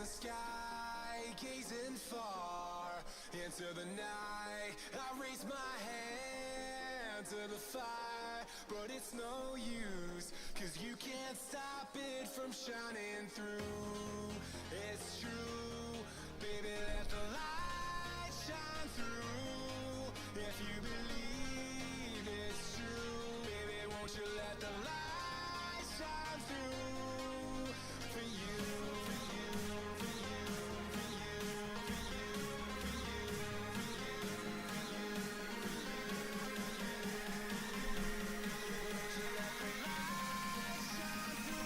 the sky, gazing far into the night. I raise my hand to the fire, but it's no use, 'cause you can't stop it from shining through. It's true, baby, let the light shine through. If you believe it's true, baby, won't you let the light shine through for you, for you, for you, for you, for you, for you, for you, for you, won't you let the light shine through?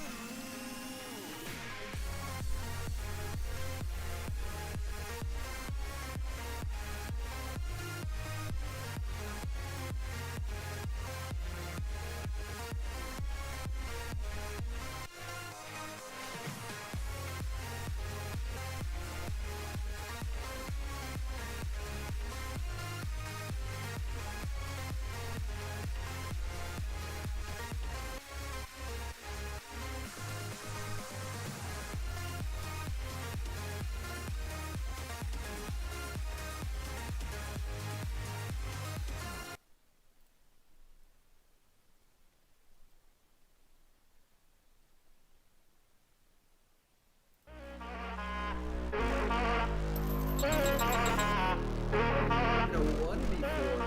No one before.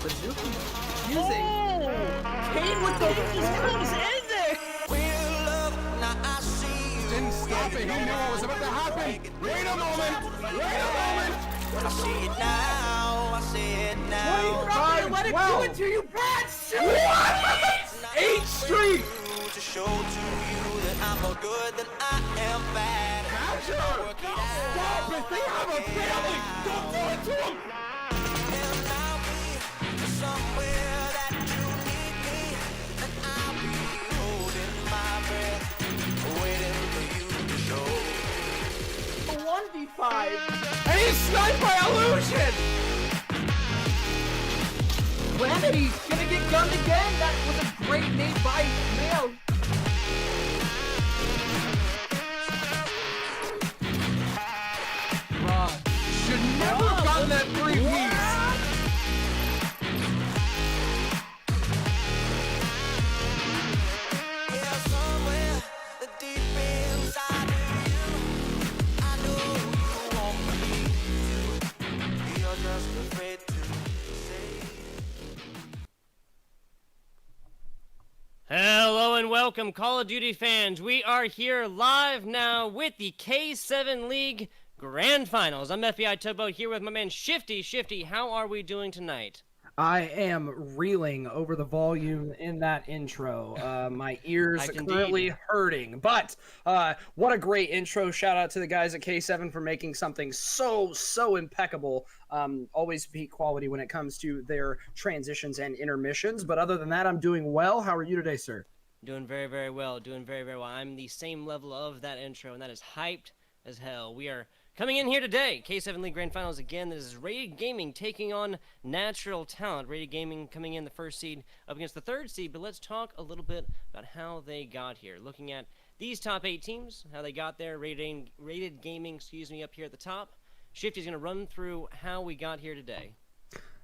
Bazuki using Kane with the Comes in there. Didn't stop it. He knew what was about to happen. Wait a moment. Wait a moment. I see it now, I see it You're now. not gonna let it do it to you, Brad! What? 8 straight! To show to you that I'm more good than I am bad. Stop it! They have a family! Don't do it to them! And I'll be somewhere that you need me. And I'll be holding my breath, waiting for you to show. A 1v5! And he's sniped by Illusion! Remedi's gonna get gunned again! That was a great nade by Mayo! Should never have gotten that 3-piece! Yeah, somewhere deep inside of you, I know you want me to. You're just afraid to say. Hello and welcome, Call of Duty fans. We are here live now with the K7 League Grand Finals. I'm FBI Tugboat here with my man Shifty. Shifty, how are we doing tonight? I am reeling over the volume in that intro. My ears are currently hurting. But what a great intro. Shout out to the guys at K7 for making something so impeccable. Always peak quality when it comes to their transitions and intermissions. But other than that, I'm doing well. How are you today, sir? Doing very well. Doing very well. I'm the same level of that intro, and that is hyped as hell. We are coming in here today, K7 League Grand Finals again. This is Rated Gaming taking on Natural Talent. Rated Gaming coming in the first seed up against the third seed, but let's talk a little bit about how they got here. Looking at these top 8 teams, how they got there. Rated Gaming, up here at the top. Shifty's going to run through how we got here today.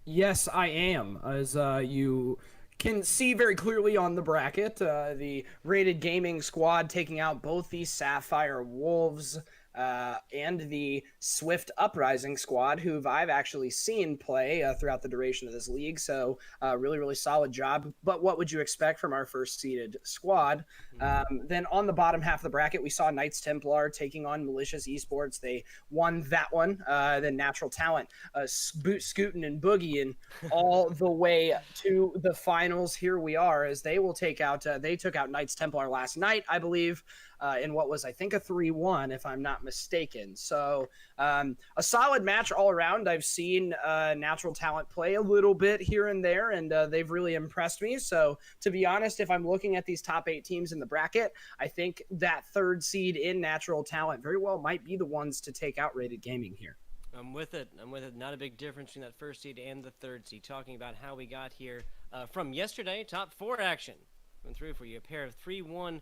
Yes, I am. As you can see very clearly on the bracket, the Rated Gaming squad taking out both the Sapphire Wolves and the Swift Uprising squad, who I've actually seen play throughout the duration of this league. So really solid job. But what would you expect from our first seeded squad? Then on the bottom half of the bracket, we saw Knights Templar taking on Malicious Esports. They won that one. Then Natural Talent, scooting and boogieing all the way to the finals. Here we are, as they will take out, they took out Knights Templar last night, I believe, in what was, I think, a 3-1, if I'm not mistaken. So a solid match all around. I've seen Natural Talent play a little bit here and there, and they've really impressed me. So to be honest, if I'm looking at these top 8 teams in the bracket, I think that third seed in Natural Talent very well might be the ones to take out Rated Gaming here. I'm with it. Not a big difference between that first seed and the third seed. Talking about how we got here from yesterday, top 4 action. Went through for you a pair of 3-1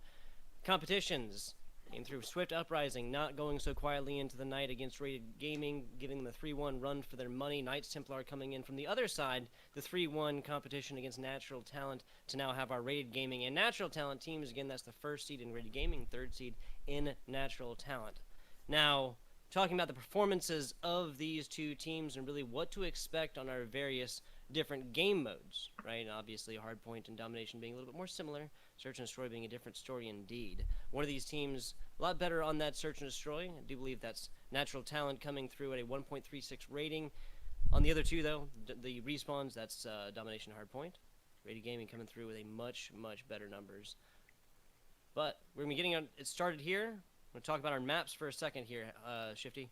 competitions. Came through Swift Uprising, not going so quietly into the night against Rated Gaming, giving them a 3-1 run for their money. Knights Templar coming in from the other side, the 3-1 competition against Natural Talent to now have our Rated Gaming and Natural Talent teams. Again, that's the first seed in Rated Gaming, third seed in Natural Talent. Now, talking about the performances of these two teams and really what to expect on our various different game modes, right? Obviously, hardpoint and domination being a little bit more similar, search and destroy being a different story indeed. One of these teams a lot better on that search and destroy. I do believe that's Natural Talent coming through at a 1.36 rating. On the other two, though, the respawns, that's domination and hardpoint. Rated Gaming coming through with a much better numbers. But we're gonna be getting it started here. I'm gonna talk about our maps for a second here, Shifty.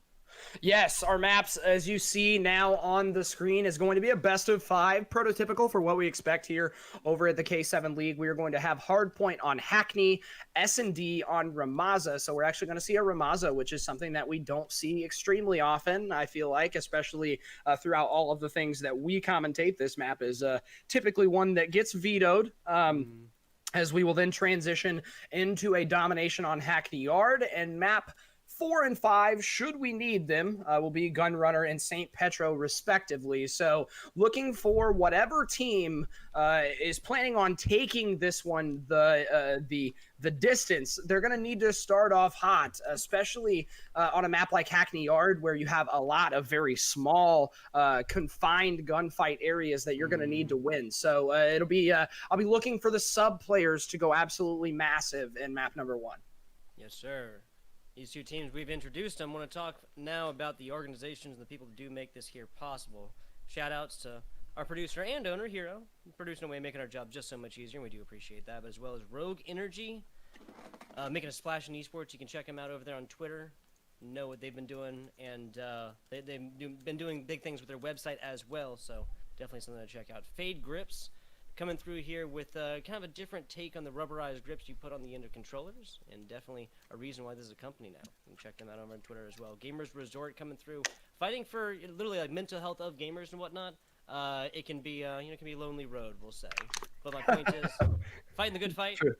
Yes, our maps, as you see now on the screen, is going to be a best of 5, prototypical for what we expect here over at the K7 League. We are going to have hardpoint on Hackney, S&D on Rammaza. So we're actually going to see a Rammaza, which is something that we don't see extremely often, I feel like, especially throughout all of the things that we commentate. This map is typically one that gets vetoed. As we will then transition into a domination on Hackney Yard, and map 4 and 5, should we need them, will be Gunrunner and St. Petro respectively. So looking for whatever team is planning on taking this one the distance, they're going to need to start off hot, especially on a map like Hackney Yard, where you have a lot of very small, confined gunfight areas that you're going to need to win. So it'll be I'll be looking for the sub players to go absolutely massive in map number 1. Yes, sir. These two teams, we've introduced them. I want to talk now about the organizations and the people who do make this here possible. Shout outs to our producer and owner, Hero, producing away, making our job just so much easier, and we do appreciate that. But as well as Rogue Energy, making a splash in esports. You can check them out over there on Twitter, know what they've been doing, and they've been doing big things with their website as well, so definitely something to check out. Fade Grips, coming through here with kind of a different take on the rubberized grips you put on the end of controllers, and definitely a reason why this is a company now. You can check them out over on Twitter as well. Gamers Resort coming through, fighting for literally like mental health of gamers and whatnot. It can be it can be a lonely road, we'll say. But my point is, fighting the good fight. True.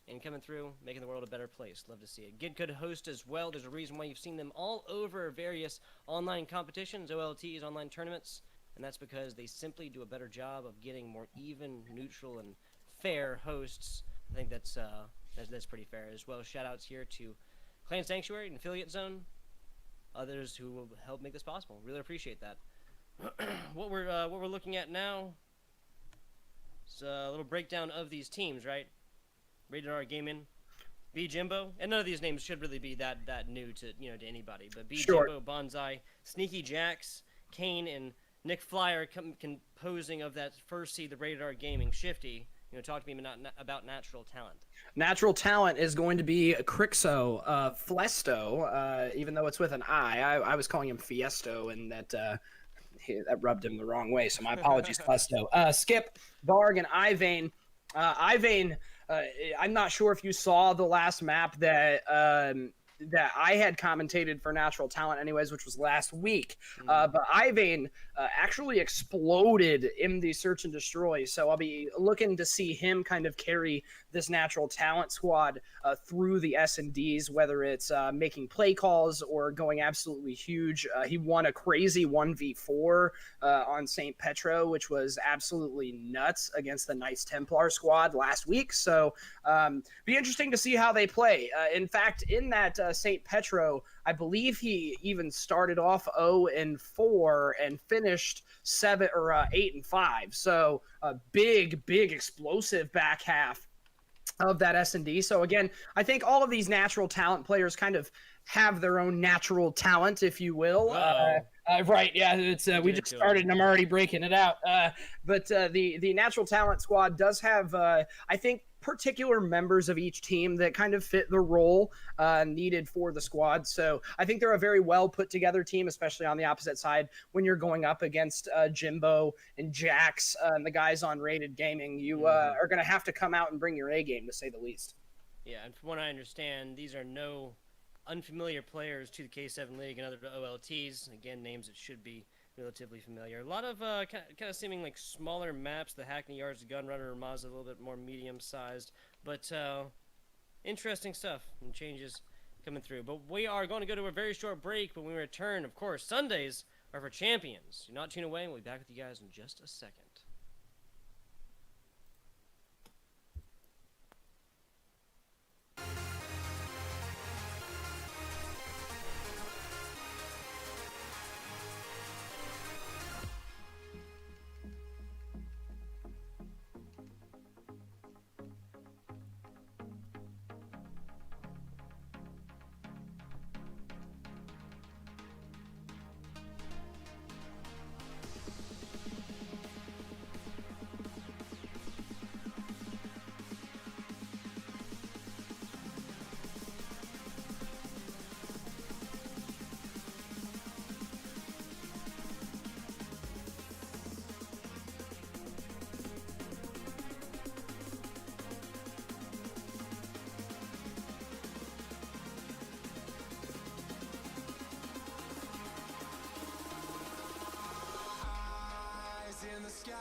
And coming through, making the world a better place. Love to see it. Good host as well. There's a reason why you've seen them all over various online competitions, OLTs, online tournaments. And that's because they simply do a better job of getting more even, neutral, and fair hosts. I think that's pretty fair as well. Shout outs here to Clan Sanctuary and Affiliate Zone, others who will help make this possible. Really appreciate that. What we're looking at now is a little breakdown of these teams, right? Rated R Gaming, B Jimbo, and none of these names should really be that new to to anybody. But B Jimbo, Bonsai, Sneaky Jacks, Kane, and Nick Flyer composing of that first seed, the Rated R Gaming. Shifty, talk to me about Natural Talent. Natural Talent is going to be Crixo, Flesto, even though it's with an I. I was calling him Fiesto, and that rubbed him the wrong way, so my apologies, Flesto. Skip, Darg, and Ivane. Ivane, I'm not sure if you saw the last map that I had commentated for Natural Talent anyways, which was last week. But Ivane actually exploded in the search and destroy, so I'll be looking to see him kind of carry this Natural Talent squad through the S&Ds, whether it's making play calls or going absolutely huge. He won a crazy 1v4 on St. Petro, which was absolutely nuts against the Knights Templar squad last week. So be interesting to see how they play. In fact, in that St. Petro, I believe he even started off 0-4 and finished 8-5. So a big explosive back half of that S&D. So again, I think all of these Natural Talent players kind of have their own natural talent, if you will. Right, yeah, it's we just started and I'm already breaking it out. But the Natural Talent squad does have, I think, particular members of each team that kind of fit the role needed for the squad. So I think they're a very well put together team, especially on the opposite side when you're going up against Jimbo and Jax and the guys on Rated Gaming. You are going to have to come out and bring your A game, to say the least. Yeah, and from what I understand, these are no unfamiliar players to the K7 League and other OLTs. Again, names that should be relatively familiar. A lot of kind of seeming like smaller maps. The Hackney Yards, the Gunrunner, Rammaza, a little bit more medium-sized. But interesting stuff and changes coming through. But we are going to go to a very short break. But when we return, of course, Sundays are for champions. Do not tune away, and we'll be back with you guys in just a second. In the sky,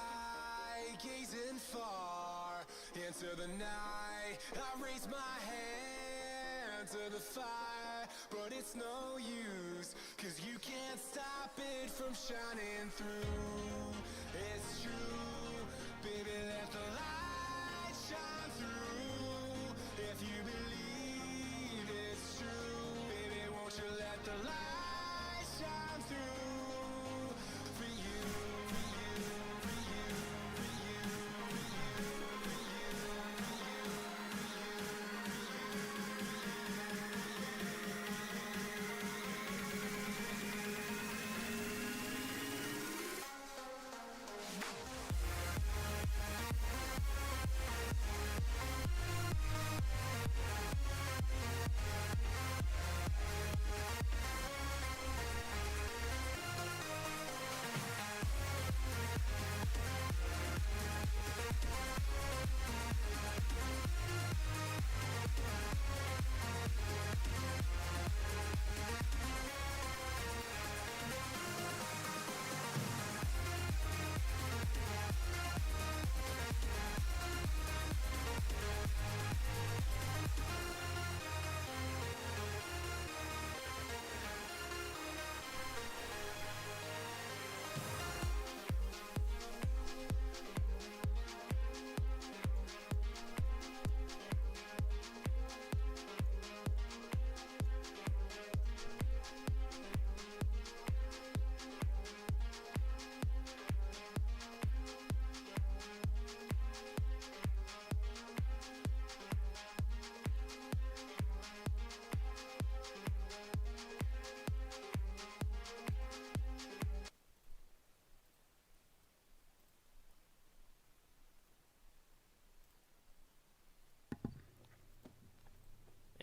gazing far into the night, I raise my hand to the fire, but it's no use, 'cause you can't stop it from shining through. It's true, baby, let the light shine through. If you believe it's true, baby, won't you let the light shine through for you.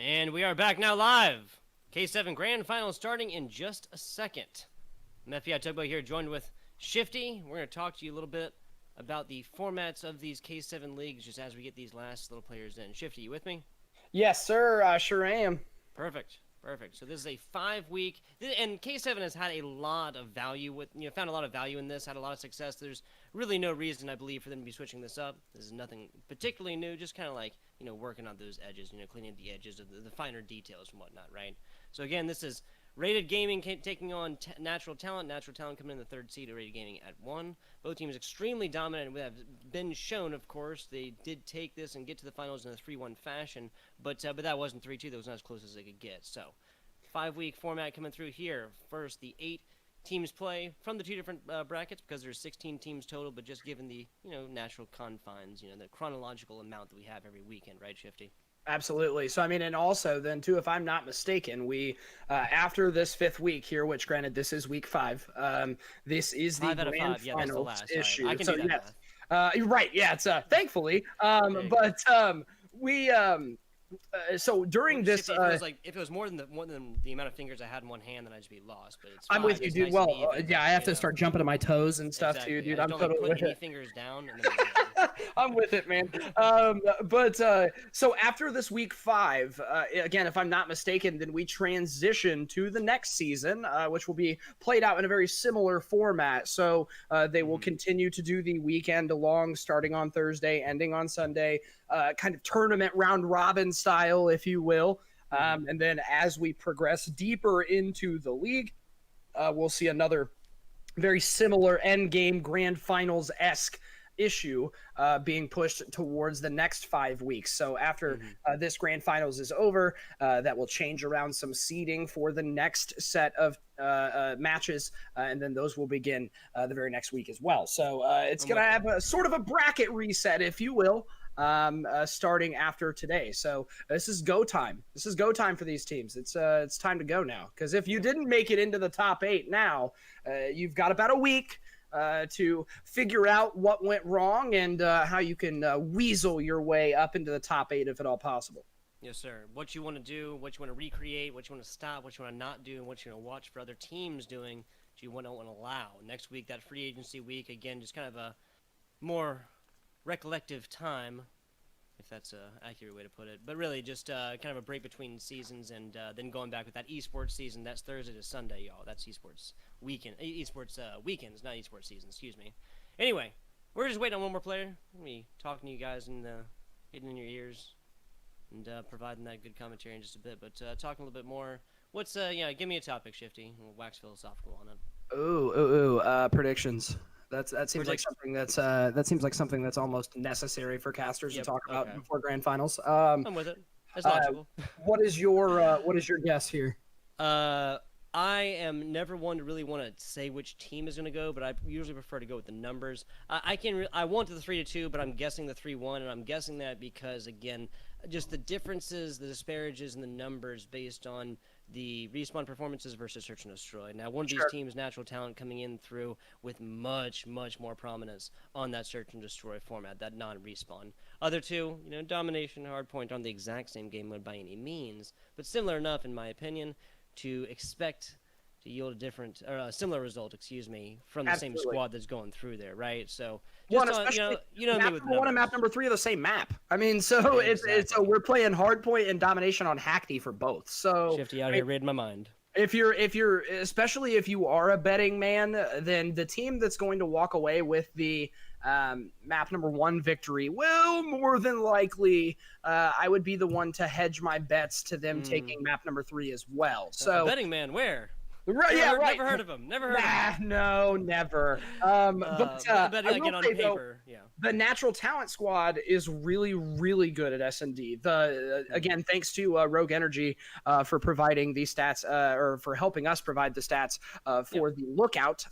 And we are back now live. K7 Grand Final starting in just a second. I'm FBI Tugboat here, joined with Shifty. We're going to talk to you a little bit about the formats of these K7 leagues just as we get these last little players in. Shifty, you with me? Yes, sir. I sure am. Perfect. Perfect. So this is a 5-week, and K7 has had a lot of value with, found a lot of value in this, had a lot of success. There's really no reason, I believe, for them to be switching this up. This is nothing particularly new, just kind of like, working on those edges, cleaning up the edges of the finer details and whatnot, right? So again, this is Rated Gaming taking on Natural Talent. Natural Talent coming in the 3rd seed, Rated Gaming at 1. Both teams extremely dominant. We have been shown, of course, they did take this and get to the finals in a 3-1 fashion, but that wasn't 3-2. That was not as close as they could get. So, 5-week format coming through here. First, the 8 teams play from the 2 different brackets because there's 16 teams total, but just given the, natural confines, the chronological amount that we have every weekend, right, Shifty? Absolutely. So, I mean, and also then too, if I'm not mistaken, we, after this 5th week here, which granted this is week 5, this is the 5 out of grand 5. Yeah, that's the finals last. issue. Right. I can so, do that. yes. You're right. Yeah, it's, thankfully, we, so during this, if it was more than the amount of fingers I had in one hand, then I'd just be lost. But it's I'm with you, dude. Nice well, even, yeah, I have to start jumping to my toes and stuff exactly. too, dude. Yeah, I'm don't totally put with any it. fingers down. And then I'm with it, man. So after this week 5, again, if I'm not mistaken, then we transition to the next season, which will be played out in a very similar format. So they will continue to do the weekend long, starting on Thursday, ending on Sunday, kind of tournament round robin style, if you will. And then as we progress deeper into the league, we'll see another very similar end game grand finals-esque issue being pushed towards the next 5 weeks. So after this grand finals is over, that will change around some seeding for the next set of matches, and then those will begin the very next week as well. So it's going to have a sort of a bracket reset, if you will, starting after today. So this is go time. This is go time for these teams. It's time to go now, because if you didn't make it into the top 8 now, you've got about a week to figure out what went wrong and how you can weasel your way up into the top 8 if at all possible. Yes, sir. What you want to do, what you want to recreate, what you want to stop, what you want to not do, and what you want to watch for other teams doing, what you don't want to allow. Next week, that free agency week, again, just kind of a more recollective time, if that's an accurate way to put it. But really, just kind of a break between seasons, and then going back with that esports season. That's Thursday to Sunday, y'all. That's esports weekend. Esports weekends, not esports season. Excuse me. Anyway, we're just waiting on one more player. We'll be talking to you guys and hitting in your ears and providing that good commentary in just a bit. But talking a little bit more. What's give me a topic, Shifty. We'll wax philosophical on it. Predictions. That seems like something that's almost necessary for casters to talk about before grand finals. I'm with it. That's logical. What is your guess here? I am never one to really want to say which team is going to go, but I usually prefer to go with the numbers. I want the 3-2, but I'm guessing the 3-1, and I'm guessing that because, again, just the differences, the disparages in the numbers based on the respawn performances versus search and destroy. Now, one of these teams, natural talent, coming in through with much, much more prominence on that search and destroy format, that non-respawn. Other two, domination, hardpoint, on the exact same game mode by any means, but similar enough, in my opinion, to expect to yield a similar result, from the same squad that's going through there, right? So, just map number 1 and map number 3 are the same map. I mean, so exactly. We're playing hardpoint and domination on Hackney for both. So Shifty out here reading my mind. If you're, especially if you are a betting man, then the team that's going to walk away with the map number 1 victory will more than likely, I would be the one to hedge my bets to them taking map number 3 as well. So betting man, where? Right, Never heard of him. Never heard of him. No, never. But again, on paper, the natural talent squad is really, really good at S&D. Again, thanks to Rogue Energy for providing these stats, or for helping us provide the stats for the lookout.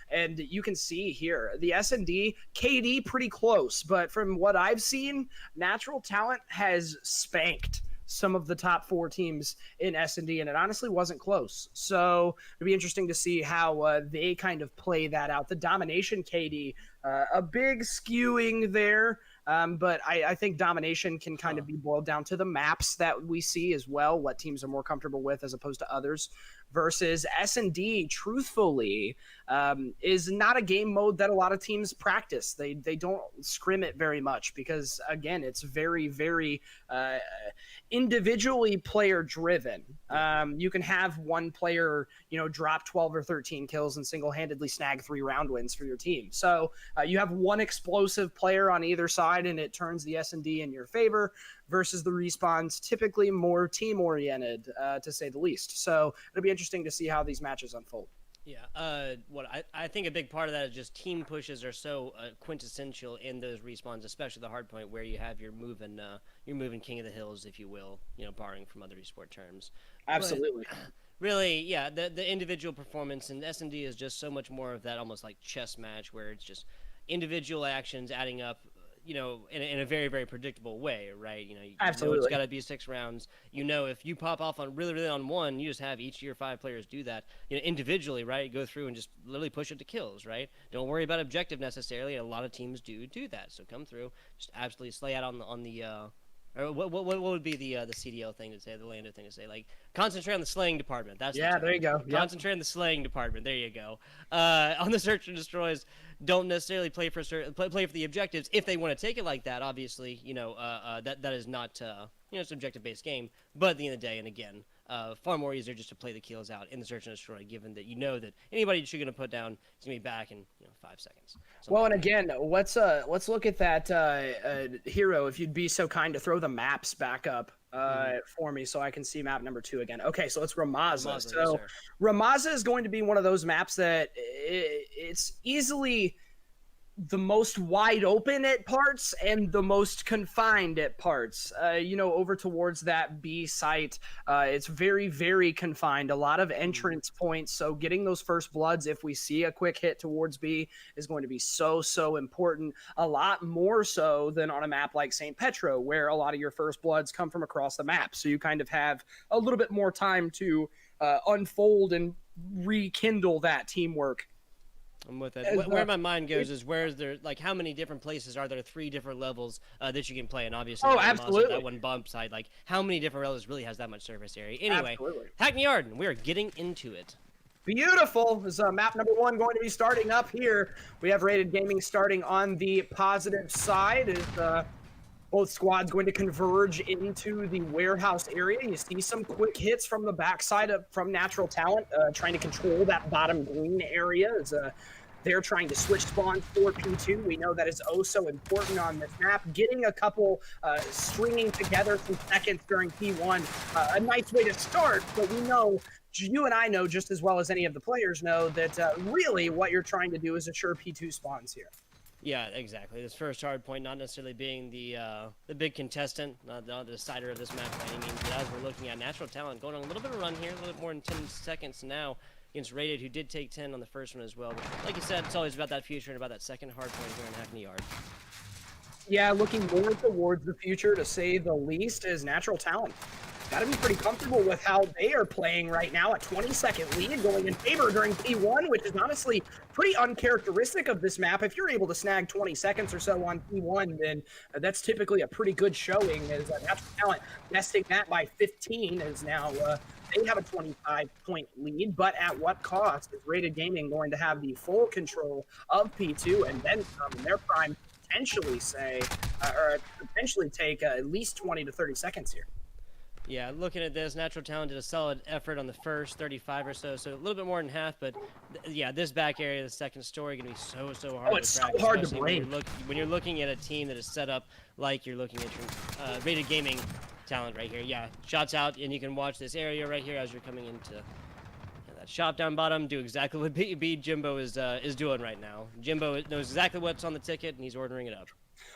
And you can see here the S&D KD pretty close, but from what I've seen, natural talent has spanked some of the top 4 teams in S&D, and it honestly wasn't close. So it'd be interesting to see how they kind of play that out. The domination KD, a big skewing there, but I think domination can kind of be boiled down to the maps that we see as well, what teams are more comfortable with as opposed to others. Versus S&D, truthfully, is not a game mode that a lot of teams practice. They don't scrim it very much because, again, it's very, very individually player driven. You can have one player, drop 12 or 13 kills and single-handedly snag 3 round wins for your team. So you have one explosive player on either side, and it turns the S&D in your favor. Versus the respawns, typically more team-oriented, to say the least. So it'll be interesting to see how these matches unfold. Yeah, I think a big part of that is just team pushes are so quintessential in those respawns, especially the hardpoint where you have your moving king of the hills, if you will, borrowing from other esport terms. Absolutely. But, really, yeah, the individual performance in S&D is just so much more of that almost like chess match where it's just individual actions adding up, in a very, very predictable way, right? Absolutely. It's got to be 6 rounds. If you pop off on really, really on one, you just have each of your 5 players do that, individually, right? Go through and just literally push it to kills, right? Don't worry about objective necessarily. A lot of teams do that. So come through, just absolutely slay out on the Or what would be the CDL thing to say, the Lando thing to say? Like, concentrate on the slaying department. That's the term. there you go. Yep. Concentrate on the slaying department. There you go. On the search and destroys, don't necessarily play for the objectives if they want to take it like that. Obviously, that is not it's an objective-based game. But at the end of the day, and again, far more easier just to play the kills out in the search and destroy, given that you know that anybody you're going to put down is going to be back in 5 seconds. Well, and again, let's look at that hero. If you'd be so kind to throw the maps back up for me, so I can see map number 2 again. Okay, so it's Rammaza. So yes, Rammaza is going to be one of those maps that it's easily the most wide open at parts and the most confined at parts. Over towards that B site, it's very, very confined. A lot of entrance points. So getting those first bloods, if we see a quick hit towards B, is going to be so important. A lot more so than on a map like St. Petro, where a lot of your first bloods come from across the map. So you kind of have a little bit more time to unfold and rekindle that teamwork. I'm with it. Where my mind goes is where is there, like, how many different places are there? 3 different levels that you can play, and obviously, absolutely, that one bump side. Like, how many different levels really has that much surface area? Anyway, absolutely. Hackney Yard, we are getting into it. Beautiful. Is map number 1 going to be starting up here? We have Rated Gaming starting on the positive side. Is both squads going to converge into the warehouse area? You see some quick hits from the backside from Natural Talent, trying to control that bottom green area. They're trying to switch spawns for P2. We know that is oh so important on this map. Getting a couple stringing together some seconds during P1, a nice way to start, but we know, you and I know just as well as any of the players know, that really what you're trying to do is ensure P2 spawns here. Yeah, exactly. This first hard point not necessarily being the big contestant, not the decider of this map by any means, but as we're looking at Natural Talent going on a little bit of a run here, a little bit more than 10 seconds now against Rated, who did take 10 on the first one as well. But like you said, it's always about that future and about that second hard point here in Hackney Yard. Yeah, looking more towards the future, to say the least, is Natural Talent. Got to be pretty comfortable with how they are playing right now. A 20-second lead going in favor during P1, which is honestly pretty uncharacteristic of this map. If you're able to snag 20 seconds or so on P1, then that's typically a pretty good showing, as Natural Talent besting that by 15 is now... they have a 25-point lead, but at what cost? Is Rated Gaming going to have the full control of P2 and then some in their prime potentially potentially take at least 20 to 30 seconds here? Yeah, looking at this, Natural Talent did a solid effort on the first 35 or so, so a little bit more than half, but yeah, this back area, the second story, going to be so hard to crack. It's so hard to break. When you're looking at a team that is set up like you're looking at your Rated Gaming Talent right here. Yeah, shots out, and you can watch this area right here as you're coming into that shop down bottom. Do exactly what B Jimbo is doing right now. Jimbo knows exactly what's on the ticket, and he's ordering it up.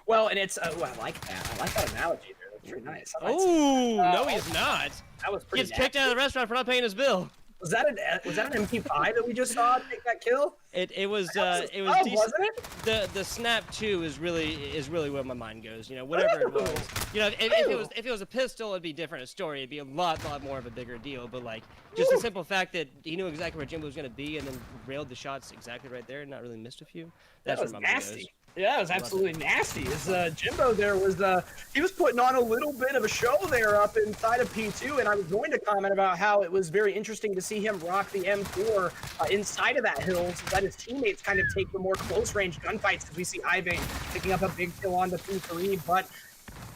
Well, and it's I like that. I like that analogy there. That's pretty nice. Oh, no, he's not. That was pretty. Gets kicked out of the restaurant for not paying his bill. Was that an MP5 that we just saw take that kill? It was decent. wasn't it? The snap 2 is really where my mind goes. Whatever it was. If it was a pistol, it'd be different a story. It'd be a lot more of a bigger deal. But like just the simple fact that he knew exactly where Jimbo was gonna be and then railed the shots exactly right there and not really missed a few. That's that was where my mind nasty. goes. Yeah, it was absolutely nasty. As Jimbo there was, he was putting on a little bit of a show there up inside of P2, and I was going to comment about how it was very interesting to see him rock the M4 inside of that hill, so that his teammates kind of take the more close-range gunfights, as we see Ivane picking up a big kill on the P3, but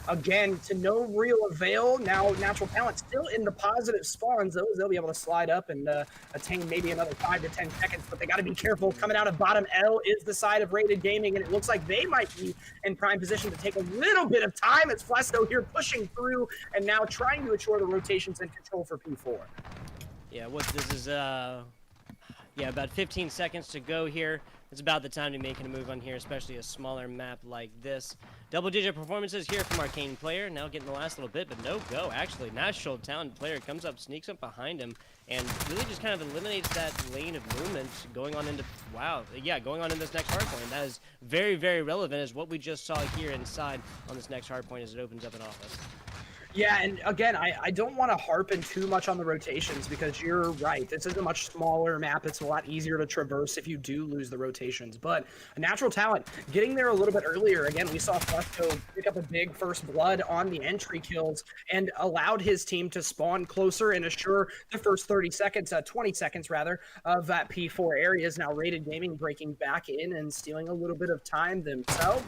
again, to no real avail. Now, Natural Talent still in the positive spawns. They'll be able to slide up and attain maybe another 5 to 10 seconds, but they got to be careful. Coming out of bottom L is the side of Rated Gaming, and it looks like they might be in prime position to take a little bit of time. It's Flesto here pushing through and now trying to ensure the rotations and control for P4. Yeah, this is about 15 seconds to go here. It's about the time to be making a move on here, especially a smaller map like this. Double-digit performances here from Arcane player. Now getting the last little bit, but no go. Actually, Natural Talent player comes up, sneaks up behind him, and really just kind of eliminates that lane of movement going on into, going on in this next hardpoint. That is very, very relevant as what we just saw here inside on this next hardpoint as it opens up an office. Yeah, and again, I don't want to harpen too much on the rotations because you're right. This is a much smaller map. It's a lot easier to traverse if you do lose the rotations. But a natural talent, getting there a little bit earlier. Again, we saw Flesko pick up a big first blood on the entry kills and allowed his team to spawn closer and assure the first 30 seconds, 20 seconds rather, of that P4 area. Is now Rated Gaming breaking back in and stealing a little bit of time themselves.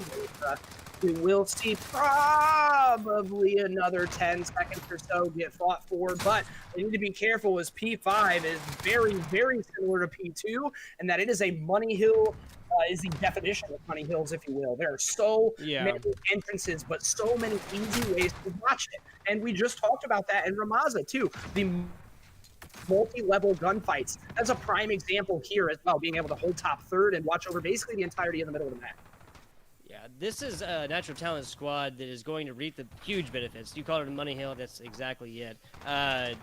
We will see probably another 10 seconds or so get fought for, but we need to be careful as P5 is very, very similar to P2, and that it is a money hill, is the definition of money hills, if you will. There are so many entrances, but so many easy ways to watch it. And we just talked about that in Rammaza, too. The multi-level gunfights. That's a prime example here as well, being able to hold top third and watch over basically the entirety of the middle of the map. Yeah, this is a natural talent squad that is going to reap the huge benefits. You called it a money hill, that's exactly it. I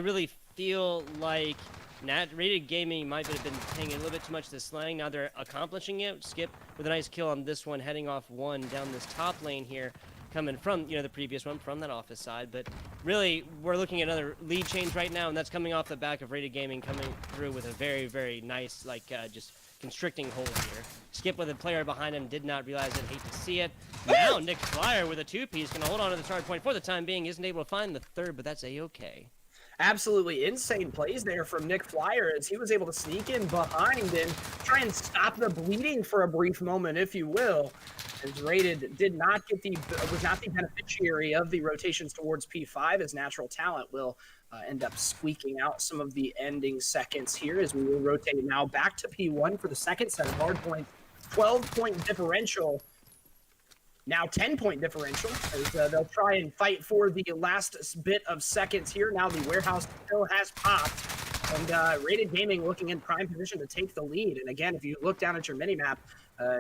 really feel like Rated Gaming might have been paying a little bit too much to the slang. Now they're accomplishing it. Skip with a nice kill on this one, heading off one down this top lane here, coming from, the previous one, from that office side. But really, we're looking at another lead change right now, and that's coming off the back of Rated Gaming coming through with a very, very nice, just constricting hold here. Skip with a player behind him, did not realize it, hate to see it. Now Nick Flyer with a two-piece, gonna hold on to the start point for the time being, isn't able to find the third, but that's a-okay. Absolutely insane plays there from Nick Flyer as he was able to sneak in behind and try and stop the bleeding for a brief moment, if you will. As Rated was not the beneficiary of the rotations towards P5, as natural talent will end up squeaking out some of the ending seconds here as we will rotate now back to P1 for the second set of hard points. 12-point differential. Now 10-point differential as they'll try and fight for the last bit of seconds here. Now the warehouse still has popped. And Rated Gaming looking in prime position to take the lead. And again, if you look down at your minimap,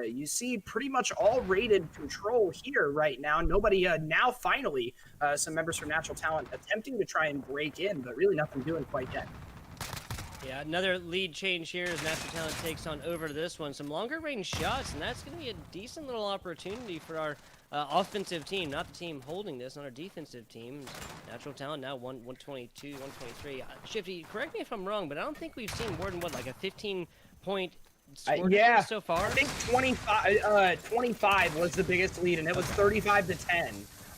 you see pretty much all Rated control here right now. Nobody, now finally, some members from Natural Talent attempting to try and break in, but really nothing doing quite yet. Yeah, another lead change here as Natural Talent takes on over to this one. Some longer range shots, and that's going to be a decent little opportunity for our offensive team, not the team holding this, not our defensive team. Natural Talent now 122, 123. Shifty, correct me if I'm wrong, but I don't think we've seen more than, like a 15-point score so far? I think 25 was the biggest lead, and it was 35-10.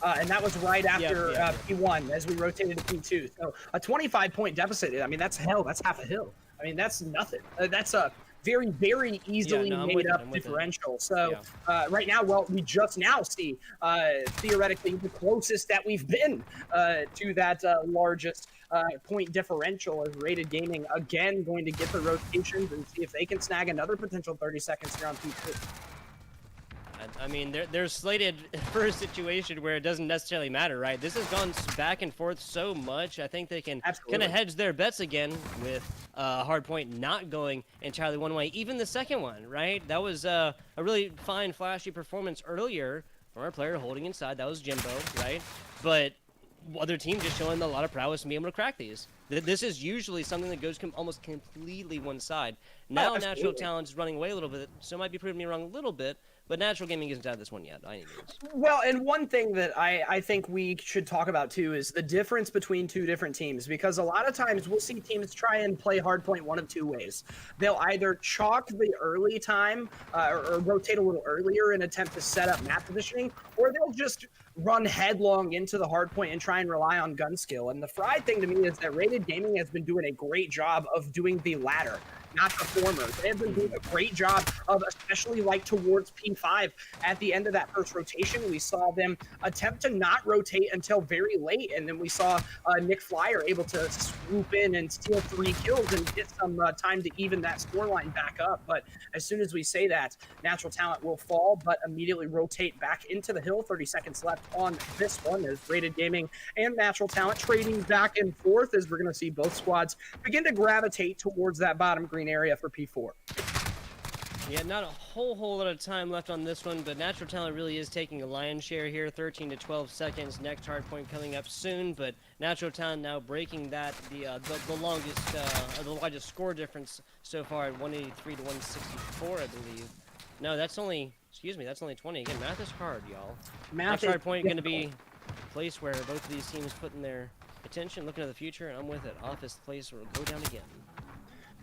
And that was right after P1 as we rotated to P2. So a 25-point deficit, I mean, that's hell. That's half a hill. I mean, that's nothing. That's a very, very easily made up differential. So right now, well, we just now see theoretically the closest that we've been to that largest point differential as Rated Gaming again going to get the rotations and see if they can snag another potential 30 seconds here on P2. I mean, they're slated for a situation where it doesn't necessarily matter, right? This has gone back and forth so much. I think they can kind of hedge their bets again with hardpoint not going entirely one way. Even the second one, right? That was a really fine, flashy performance earlier from our player holding inside. That was Jimbo, right? But other team just showing a lot of prowess and being able to crack these. This is usually something that goes almost completely one side. Now Natural Talent is running away a little bit, so it might be proving me wrong a little bit. But Natural Gaming isn't out of this one yet, by any means. Well, and one thing that I think we should talk about, too, is the difference between two different teams. Because a lot of times we'll see teams try and play hardpoint one of two ways. They'll either chalk the early time or rotate a little earlier and attempt to set up map positioning, or they'll just run headlong into the hardpoint and try and rely on gun skill. And the fried thing to me is that Rated Gaming has been doing a great job of doing the latter, not the former. They have been doing a great job of, especially like towards P5, at the end of that first rotation, we saw them attempt to not rotate until very late, and then we saw Nick Flyer able to swoop in and steal 3 kills and get some time to even that scoreline back up. But as soon as we say that, Natural Talent will fall, but immediately rotate back into the hill. 30 seconds left on this one as Rated Gaming and Natural Talent trading back and forth as we're going to see both squads begin to gravitate towards that bottom green area for P4. Yeah, not a whole lot of time left on this one, but Natural Talent really is taking a lion's share here. 13 to 12 seconds. Next hard point coming up soon, but Natural Talent now breaking that the largest score difference so far at 183 to 164, I believe. No, that's only 20. Again, math is hard, y'all. Next hard point going to be place where both of these teams putting their attention, looking to the future, and I'm with it. Office place will go down again.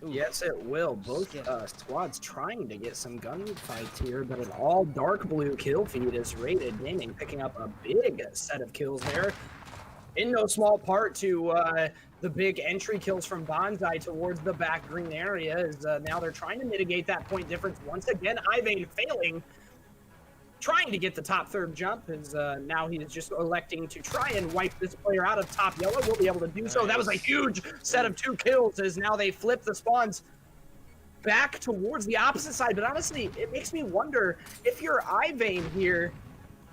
Ooh. Yes, it will. Both squads trying to get some gunfights here, but an all dark blue kill feed is Rated Gaming picking up a big set of kills there. In no small part to the big entry kills from Bonsai towards the back green area, as now they're trying to mitigate that point difference once again. Ivane failing, trying to get the top third jump, as now he is just electing to try and wipe this player out of top yellow. Will be able to do so. That was a huge set of 2 kills, as now they flip the spawns back towards the opposite side. But honestly, it makes me wonder if you're Ivane here,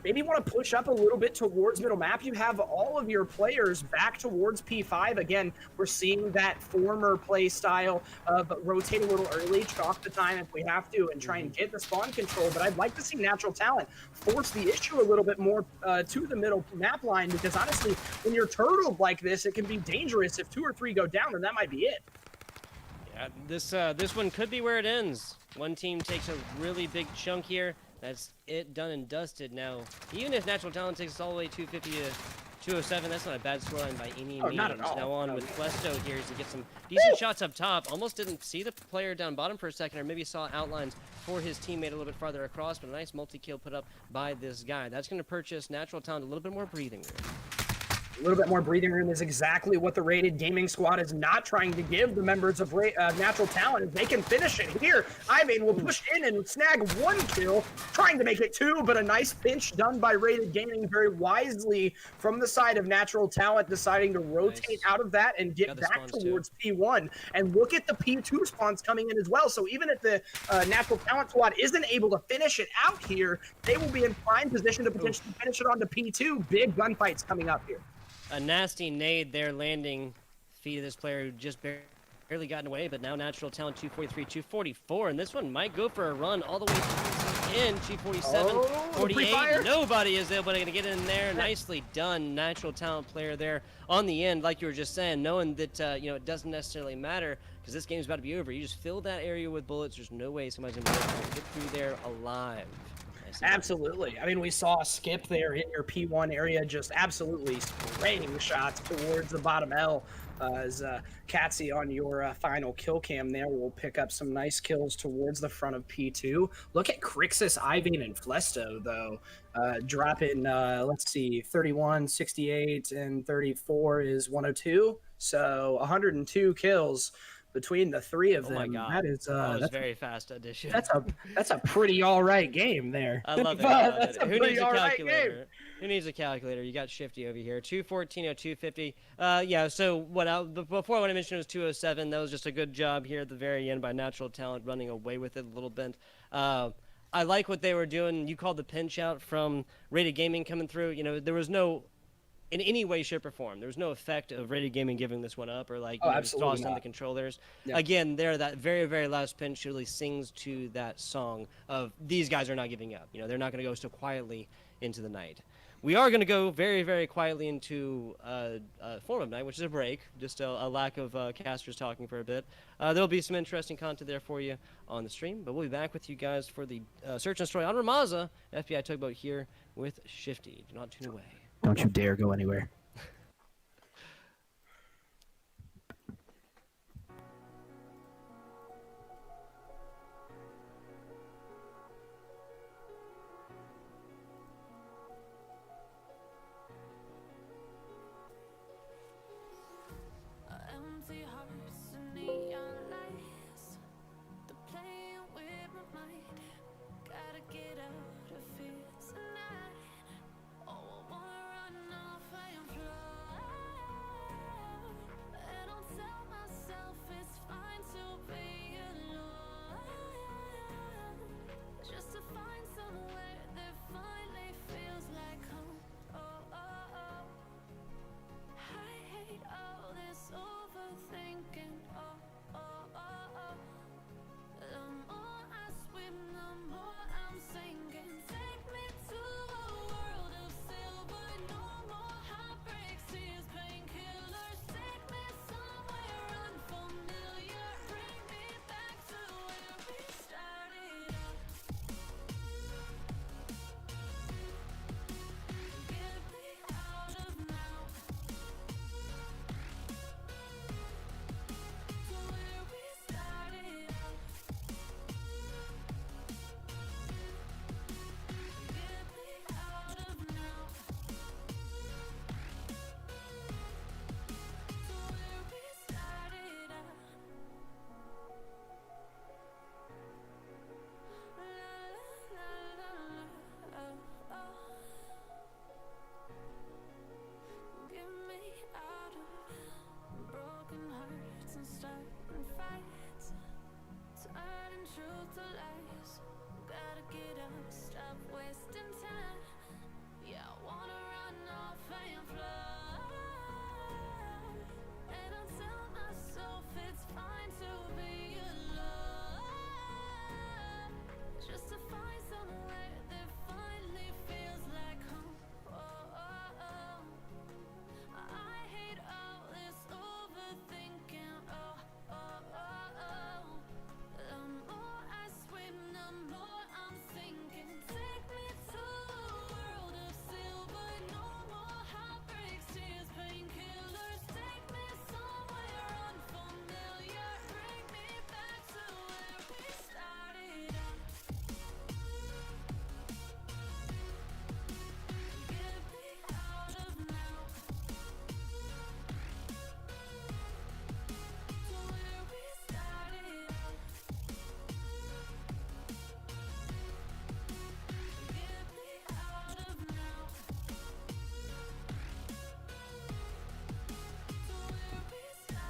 maybe you want to push up a little bit towards middle map. You have all of your players back towards P5. Again, we're seeing that former play style of rotate a little early, chalk the time if we have to, and try and get the spawn control. But I'd like to see Natural Talent force the issue a little bit more to the middle map line, because honestly, when you're turtled like this, it can be dangerous. If 2 or 3 go down, then that might be it. Yeah, this one could be where it ends. One team takes a really big chunk here. That's it, done and dusted. Now, even if Natural Talent takes us all the way 250 to 207, that's not a bad scoreline by any means. Not at all. Now on with Flesto here to get some decent shots up top. Almost didn't see the player down bottom for a second, or maybe saw outlines for his teammate a little bit farther across, but a nice multi-kill put up by this guy. That's going to purchase Natural Talent a little bit more breathing room. A little bit more breathing room is exactly what the Rated Gaming squad is not trying to give the members of Natural Talent. If they can finish it here, Ivane will push in and snag 1 kill, trying to make it 2, but a nice pinch done by Rated Gaming very wisely from the side of Natural Talent, deciding to rotate out of that and get back towards P1. And look at the P2 spawns coming in as well. So even if the Natural Talent squad isn't able to finish it out here, they will be in prime position to potentially finish it on to P2. Big gunfights coming up here. A nasty nade there landing feet of this player who just barely gotten away, but now Natural Talent 243, 244, and this one might go for a run all the way to the end. 247, 48. Nobody is able to get in there. Nicely done, Natural Talent player there on the end, like you were just saying, knowing that you know, it doesn't necessarily matter because this game's about to be over. You just fill that area with bullets. There's no way somebody's gonna be able to get through there alive. Absolutely. I mean, we saw Skip there in your P1 area just absolutely spraying shots towards the bottom L. As Katsy on your final kill cam there will pick up some nice kills towards the front of P2. Look at Crixus, Ivane, and Flesto, though. Dropping, let's see, 31, 68, and 34 is 102. So 102 kills between the 3 of them. Oh my God. That is that's very fast addition. That's a pretty all right game there. I love it. That's a Who pretty needs a all right calculator? game. Who needs a calculator? You got Shifty over here. 214 or 250. Yeah, so before I want to mention it was 207. That was just a good job here at the very end by Natural Talent running away with it a little bit. I like what they were doing. You called the pinch out from Rated Gaming coming through. You know, there was no, in any way, shape, or form, there was no effect of Rated Gaming giving this one up or like tossing on the controllers. Yeah. Again, that very, very last pinch really sings to that song of these guys are not giving up. You know, they're not going to go so quietly into the night. We are going to go very, very quietly into a form of night, which is a break, just a lack of casters talking for a bit. There'll be some interesting content there for you on the stream, but we'll be back with you guys for the search and destroy on Rammaza, FBI Tugboat here with Shifty. Do not tune away. Don't you dare go anywhere. Empty hearts and neon lights, they're playing with my mind. Gotta get out of here tonight. Oh, I wanna run off and fly. And I'll tell myself it's fine to be alone, just to find somewhere that finally feels like home. Oh, oh, oh. I hate all this overthinking. Oh, oh, oh, oh. The more I swim, the more I'm sinking.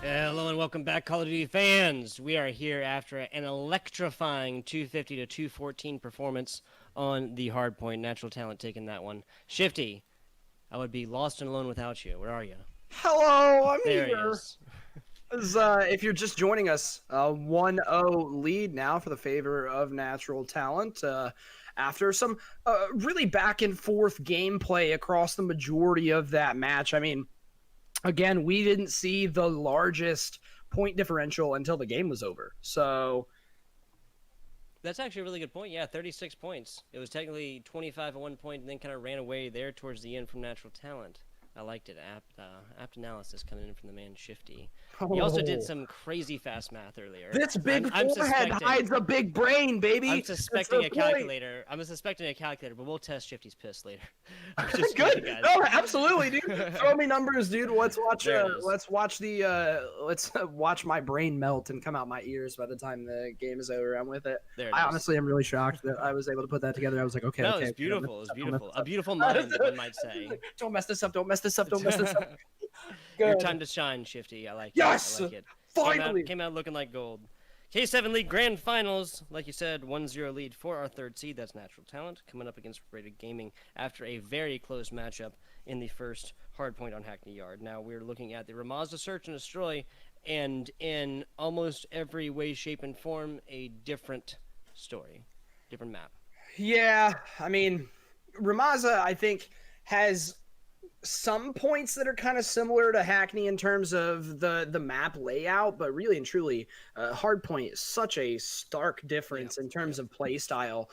Hello and welcome back, Call of Duty fans. We are here after an electrifying 250 to 214 performance on the hardpoint. Natural talent taking that one. Shifty, I would be lost and alone without you. Where are you? Hello, I'm There he here. is. If you're just joining us, 1-0 lead now for the favor of Natural Talent. After some really back and forth gameplay across the majority of that match. I mean, again, we didn't see the largest point differential until the game was over. So That's actually a really good point. Yeah, 36 points. It was technically 25 at one point and then kind of ran away there towards the end from Natural Talent. I liked it. Apt analysis coming in from the man Shifty. He also did some crazy fast math earlier. This big I'm forehead hides a big brain, baby. I'm That's the suspecting a point. calculator. I'm suspecting a calculator, but we'll test Shifty's piss later. Just Good. kidding, guys. No, absolutely, dude. Throw me numbers, dude. Let's watch. There it is. Let's watch my brain melt and come out my ears by the time the game is over. I'm with it. There it I is. honestly am really shocked that I was able to put that together. I was like, okay, No, okay. it's okay, beautiful. It's don't mess beautiful. this A up, beautiful mind, one might say. Don't mess this up. Don't mess this up. Don't mess this up. Your Good. time to shine, Shifty. I like Yes! it. I like it. Finally. Came out looking like gold. K7 League Grand Finals, like you said, 1-0 lead for our third seed. That's Natural Talent coming up against Rated Gaming after a very close matchup in the first hardpoint on Hackney Yard. Now we're looking at the Rammaza Search and Destroy, and in almost every way, shape, and form, a different story, different map. Yeah, I mean, Rammaza, I think, has some points that are kind of similar to Hackney in terms of the map layout, but really and truly, Hardpoint is such a stark difference in terms of play style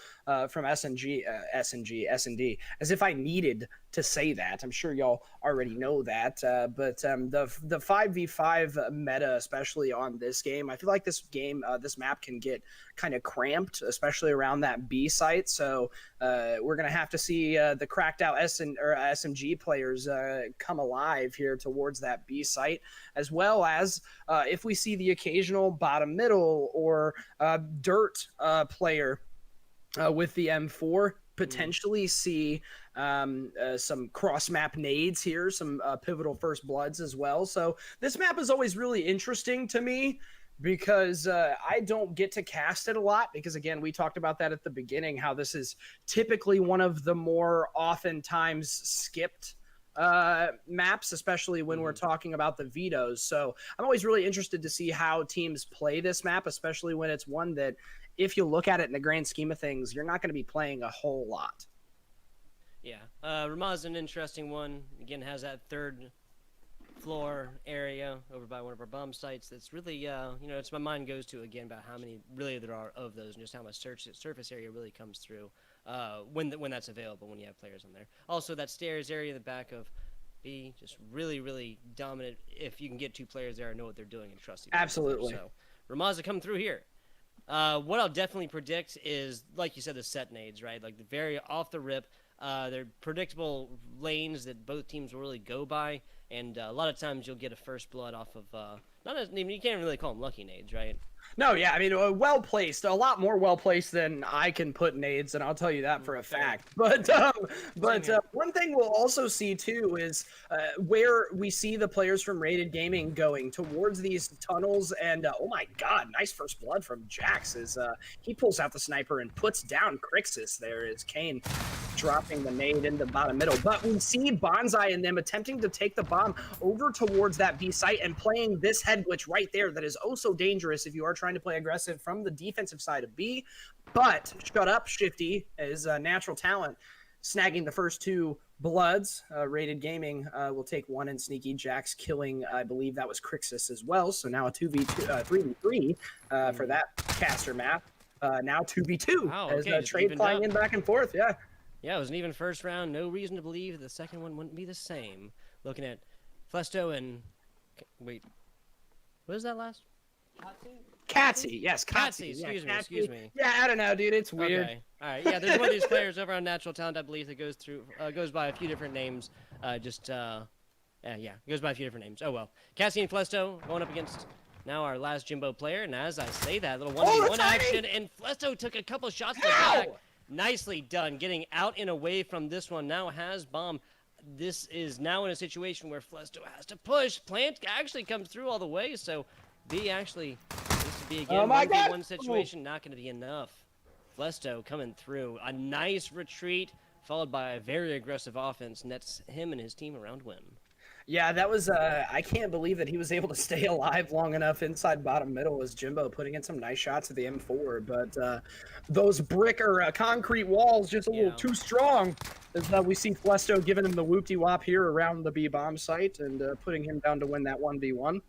from S&D. As if I needed to say that. I'm sure y'all already know that, but the 5v5 meta, especially on this game, I feel like this map can get kind of cramped, especially around that B site. So we're gonna have to see the cracked out SMG players come alive here towards that B site, as well as if we see the occasional bottom middle or dirt player with the M4, potentially see some cross map nades here, some pivotal first bloods as well. So this map is always really interesting to me because I don't get to cast it a lot because, again, we talked about that at the beginning, how this is typically one of the more oftentimes skipped maps, especially when we're talking about the vetoes. So I'm always really interested to see how teams play this map, especially when it's one that, if you look at it in the grand scheme of things, you're not going to be playing a whole lot. Yeah, Ramaz an interesting one. Again, has that third floor area over by one of our bomb sites. That's really, it's my mind goes to again about how many really there are of those, and just how much surface area really comes through when that's available, when you have players on there. Also, that stairs area in the back of B, just really, really dominant. If you can get two players there and know what they're doing and trust each other. Absolutely. So Ramaz coming through here. What I'll definitely predict is, like you said, the set nades, right? Like the very off the rip. They're predictable lanes that both teams will really go by, and a lot of times you'll get a first blood off of you can't really call them lucky nades, right? No, yeah, I mean, well placed, a lot more well placed than I can put nades, and I'll tell you that for a fact. But one thing we'll also see too is where we see the players from Rated Gaming going towards these tunnels, and oh my God, nice first blood from Jax as he pulls out the sniper and puts down Crixus. There is Kane dropping the nade in the bottom middle, but we see Bonsai and them attempting to take the bomb over towards that B site and playing this head glitch right there that is oh so dangerous if you are trying to play aggressive from the defensive side of B. But shut up, Shifty, as Natural Talent snagging the first two bloods. Rated Gaming will take one, and Sneaky Jax killing, I believe that was Crixus as well. So now a 3v3 for that caster map. Now 2v2 Wow, as okay, just trade evened flying up. in back and forth. Yeah. Yeah, it was an even first round. No reason to believe the second one wouldn't be the same. Looking at Flesto and wait, what is that last? Catsy, yes, Catsy, Yeah, excuse me. Yeah, I don't know, dude. It's weird. Okay. All right. Yeah, there's one of these players over on Natural Talent, I believe, that goes by a few different names. Goes by a few different names. Oh well. Cassie and Flesto going up against now our last Jimbo player, and as I say that, little 1v1 action, and Flesto took a couple shots to the back. Nicely done, getting out and away from this one. Now has bomb. this is now in a situation where Flesto has to push. Plant actually comes through all the way, so B actually, this would be again Oh my 1v1 God! situation, not going to be enough. Flesto coming through. A nice retreat, followed by a very aggressive offense, nets him and his team around win. Yeah, that was, I can't believe that he was able to stay alive long enough inside bottom middle as Jimbo putting in some nice shots at the M4, but those brick or concrete walls just a little too strong. As we see Flesto giving him the whoop-de-wop here around the B bomb site and putting him down to win that 1v1.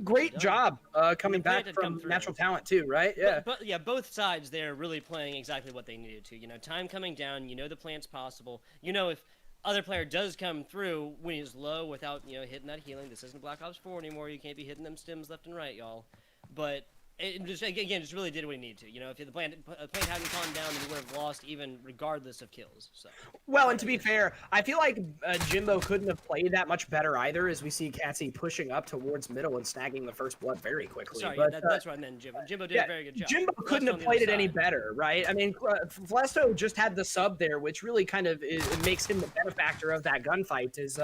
Great job coming back from Natural Talent too, right? Yeah. But yeah, both sides there really playing exactly what they needed to. You know, time coming down, you know the plant's possible. You know if other player does come through when he's low without, you know, hitting that healing. This isn't Black Ops 4 anymore. You can't be hitting them stims left and right, y'all. But it just, again, just really did what he needed to. You know, if the plant hadn't calmed down, then he would have lost even regardless of kills. So. Well, and to be fair, I feel like Jimbo couldn't have played that much better either, as we see Catsy pushing up towards middle and snagging the first blood very quickly. Sorry, but, that's what I meant, Jimbo. Jimbo did a very good job. Jimbo couldn't have played it any better, right? I mean, Flesto just had the sub there, which really kind of it makes him the benefactor of that gunfight. Is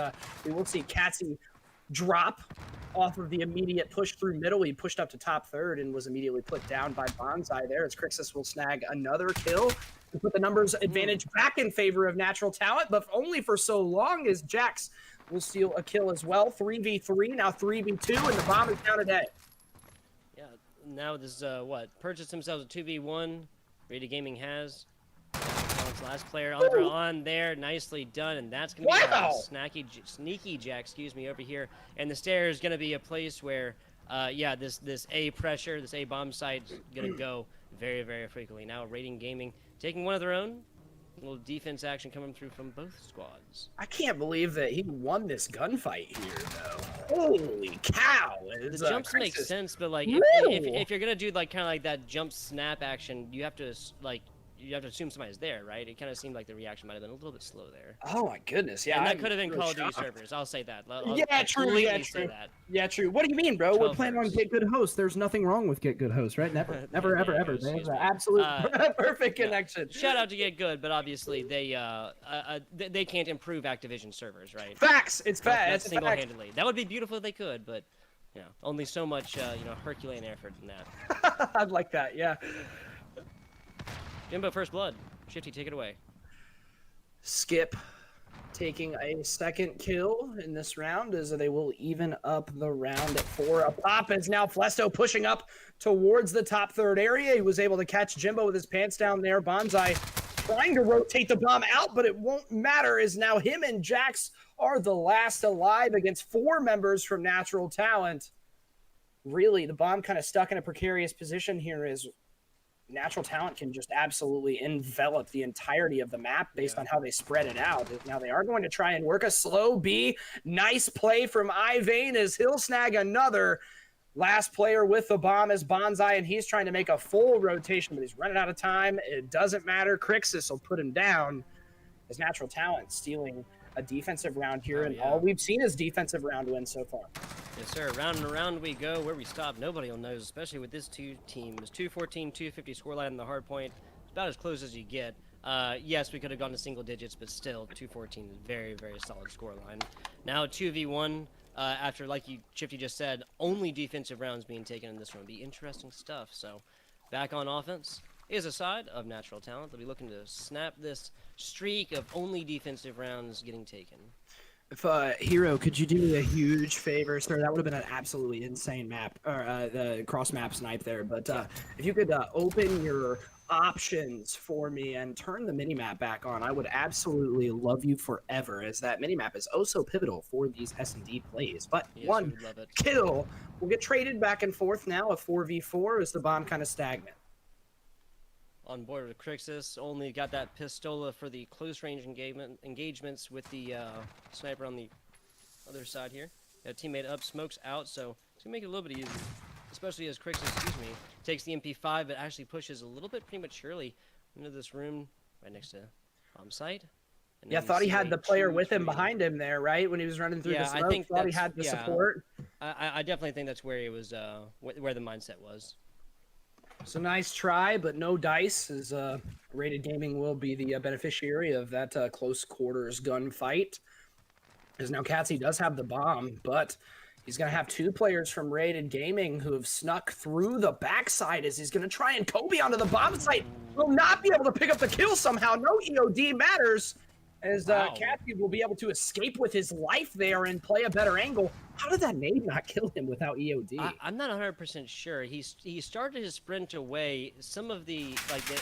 we will see Catsy drop off of the immediate push through middle. He pushed up to top third and was immediately put down by Bonsai there, as Crixus will snag another kill to put the numbers advantage back in favor of Natural Talent, but only for so long, as Jax will steal a kill as well. 3v3, now 3v2, and the bomb is down today. Yeah, now this is what? Purchased themselves a 2v1. Radiant Gaming has. Last player on there, nicely done, and that's gonna be sneaky Jack, excuse me, over here. And the stair is gonna be a place where, yeah, this A pressure, this A bomb site is gonna go very, very frequently. Now Radiant Gaming taking one of their own. A little defense action coming through from both squads. I can't believe that he won this gunfight here, though. Holy cow! The jumps make sense, but like if you're gonna do like kind of like that jump snap action, you have to like. You have to assume somebody's there, right? It kind of seemed like the reaction might have been a little bit slow there. Oh my goodness, yeah. And that could have been Call of Duty servers. I'll say that. Yeah, true. Yeah, true. Yeah, true. What do you mean, bro? We're playing on Get Good Host. There's nothing wrong with Get Good Host, right? Never, ever, ever. They have an absolute perfect connection. Shout out to Get Good, but obviously they can't improve Activision servers, right? Facts. It's facts. That's single-handedly. That would be beautiful if they could, but you know, only so much Herculean effort in that. I'd like that. Yeah. Jimbo, first blood. Shifty, take it away. Skip taking a second kill in this round, as they will even up the round at 4. A pop is now Flesto pushing up towards the top third area. He was able to catch Jimbo with his pants down there. Bonsai trying to rotate the bomb out, but it won't matter, as now him and Jax are the last alive against 4 members from Natural Talent. Really, the bomb kind of stuck in a precarious position here, as Natural Talent can just absolutely envelop the entirety of the map based on how they spread it out. Now they are going to try and work a slow B. Nice play from Ivane, as he'll snag another. Last player with the bomb is Bonsai, and he's trying to make a full rotation, but he's running out of time. It doesn't matter. Crixus will put him down, as Natural Talent stealing a defensive round here, and all we've seen is defensive round wins so far. Yes, sir. Round and around we go. Where we stop, nobody will know, especially with this two teams. 214, 250 scoreline in the hard point. It's about as close as you get. Yes, we could have gone to single digits, but still, 214 is very, very solid scoreline. Now 2v1, after, like Shifty just said, only defensive rounds being taken in this one. Be interesting stuff. So, back on offense is a side of Natural Talent. They'll be looking to snap this streak of only defensive rounds getting taken. If Hero, could you do me a huge favor, sir? That would have been an absolutely insane map, or the cross map snipe there. But if you could open your options for me and turn the minimap back on, I would absolutely love you forever, as that minimap is oh so pivotal for these S&D plays. But yes, one kill will get traded back and forth now, a 4v4, as the bomb kind of stagnant. On board with Crixus, only got that Pistola for the close range engagements with the sniper on the other side here. Got a teammate up, smokes out, so it's gonna make it a little bit easier, especially as Crixus, takes the MP5, but actually pushes a little bit prematurely into this room right next to bomb site. Yeah, thought he had the player with him behind him there, right? When he was running through the smoke, I think thought he had the support. I definitely think that's where he was, where the mindset was. It's a nice try, but no dice, as Rated Gaming will be the beneficiary of that close quarters gunfight. As now Catsy does have the bomb, but he's going to have two players from Rated Gaming who have snuck through the backside as he's going to try and Kobe onto the bomb site. Will not be able to pick up the kill somehow. No EOD matters, as Catsy will be able to escape with his life there and play a better angle. How did that nade not kill him without EOD? I'm not 100% sure. He started his sprint away. Some of the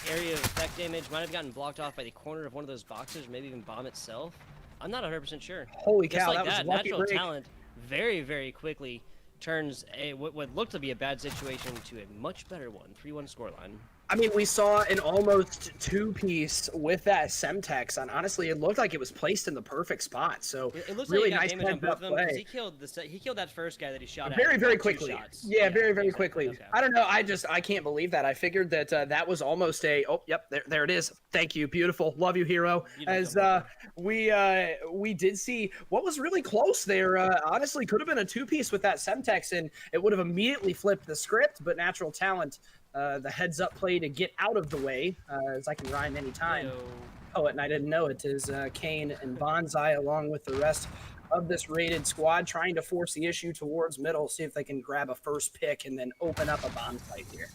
area of effect damage might have gotten blocked off by the corner of one of those boxes, maybe even bomb itself. I'm not 100% sure. Holy Just cow, like that was that, a lucky natural break. talent very, very quickly turns what looked to be a bad situation to a much better one. 3-1 scoreline. I mean, we saw an almost two-piece with that Semtex, and honestly, it looked like it was placed in the perfect spot. So It looks really like he got nice damage on both heads-up of them because play. he killed that first guy that he shot at. Very, very with two quickly. shots. Yeah, very, very exactly. quickly. Okay. I don't know. I can't believe that. I figured that that was almost a. Oh, yep, there it is. Thank you, beautiful. Love you, hero. As we did see what was really close there. Honestly, could have been a two-piece with that Semtex, and it would have immediately flipped the script. But natural talent, the heads-up play to get out of the way, as I can rhyme anytime. Heyo. Oh, and I didn't know it is Kane and Bonsai along with the rest of this rated squad trying to force the issue towards middle, see if they can grab a first pick and then open up a bomb fight here.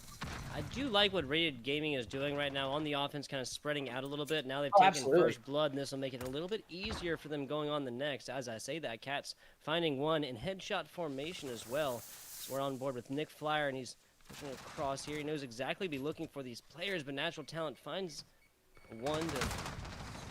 I do like what Rated Gaming is doing right now on the offense, kind of spreading out a little bit. Now they've Oh, taken absolutely. first blood, and this will make it a little bit easier for them going on the next. As I say that, Cat's finding one in headshot formation as well. So we're on board with Nick Flyer, and he's pushing across here. He knows exactly be looking for these players, but Natural Talent finds one to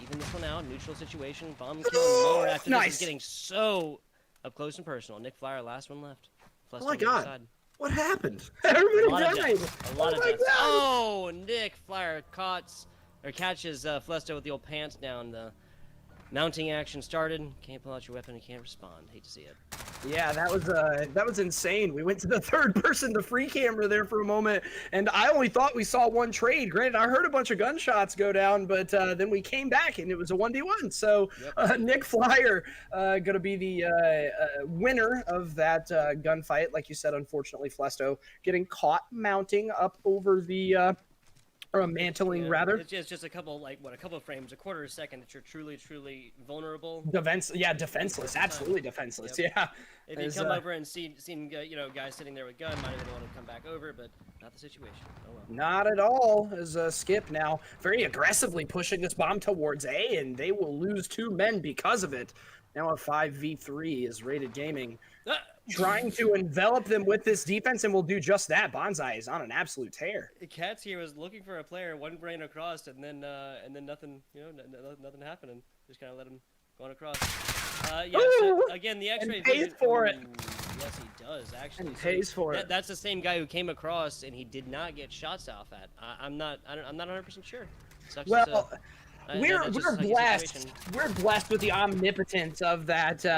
even this one out. Neutral situation. Bomb killing lower after this Nice. is getting so up close and personal. Nick Flyer, last one left. Plus Oh my on the other God. side. What happened? A Everybody lot of died. deaths. A lot Oh of my deaths. God. Oh, Nick Flyer catches Flesto with the old pants down. The mounting action started. Can't pull out your weapon and can't respond. Hate to see it. Yeah, that was insane. We went to the third person, the free camera there for a moment, and I only thought we saw one trade. Granted, I heard a bunch of gunshots go down, but then we came back and it was a 1v1. So Nick Flyer gonna be the winner of that gunfight. Like you said, unfortunately, Flesto getting caught mounting up over the or mantling rather. It's just a couple of frames, a quarter of a second that you're truly vulnerable. Defenseless, absolutely defenseless. Yep. Yeah. If you As, come over and seen guys sitting there with gun, might have been able to come back over, but not the situation. Oh well. Not at all, as Skip now very aggressively pushing this bomb towards A, and they will lose two men because of it. Now a 5v3 is Rated Gaming, trying to envelop them with this defense, and will do just that. Bonsai is on an absolute tear. Cats here was looking for a player, one brain across, and then nothing, nothing happened, and just kind of let him go on across. So, again, the X-ray pays vision- for it. Ooh, yes, he does actually. And pays for it. That's the same guy who came across, and he did not get shots off at. I'm not 100% sure. Sucks Well, to- we're that's just like his blessed. situation. We're blessed with the omnipotence of that the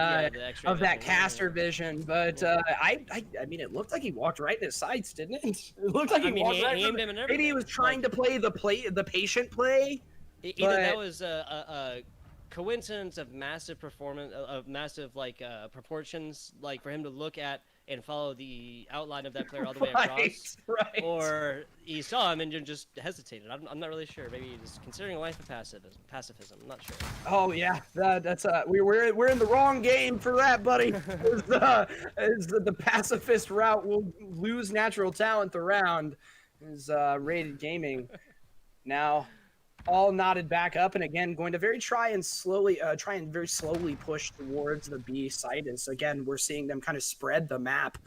X-ray of that vision, yeah. caster vision, but I mean, it looked like he walked right in his sights, didn't it? It looked like I mean, walked he right. aimed him and Maybe he everything. was trying to play the patient play. Either that but- was a coincidence of massive performance, of massive proportions, like for him to look at and follow the outline of that player all the way across, right. or he saw him and just hesitated. I'm not really sure. Maybe he's considering a life of pacifism. I'm not sure. Oh yeah, that's we're in the wrong game for that, buddy. As the pacifist route will lose natural talent the round. Is Rated Gaming now all knotted back up, and again going to try and very slowly push towards the B site. As again we're seeing them kind of spread the map.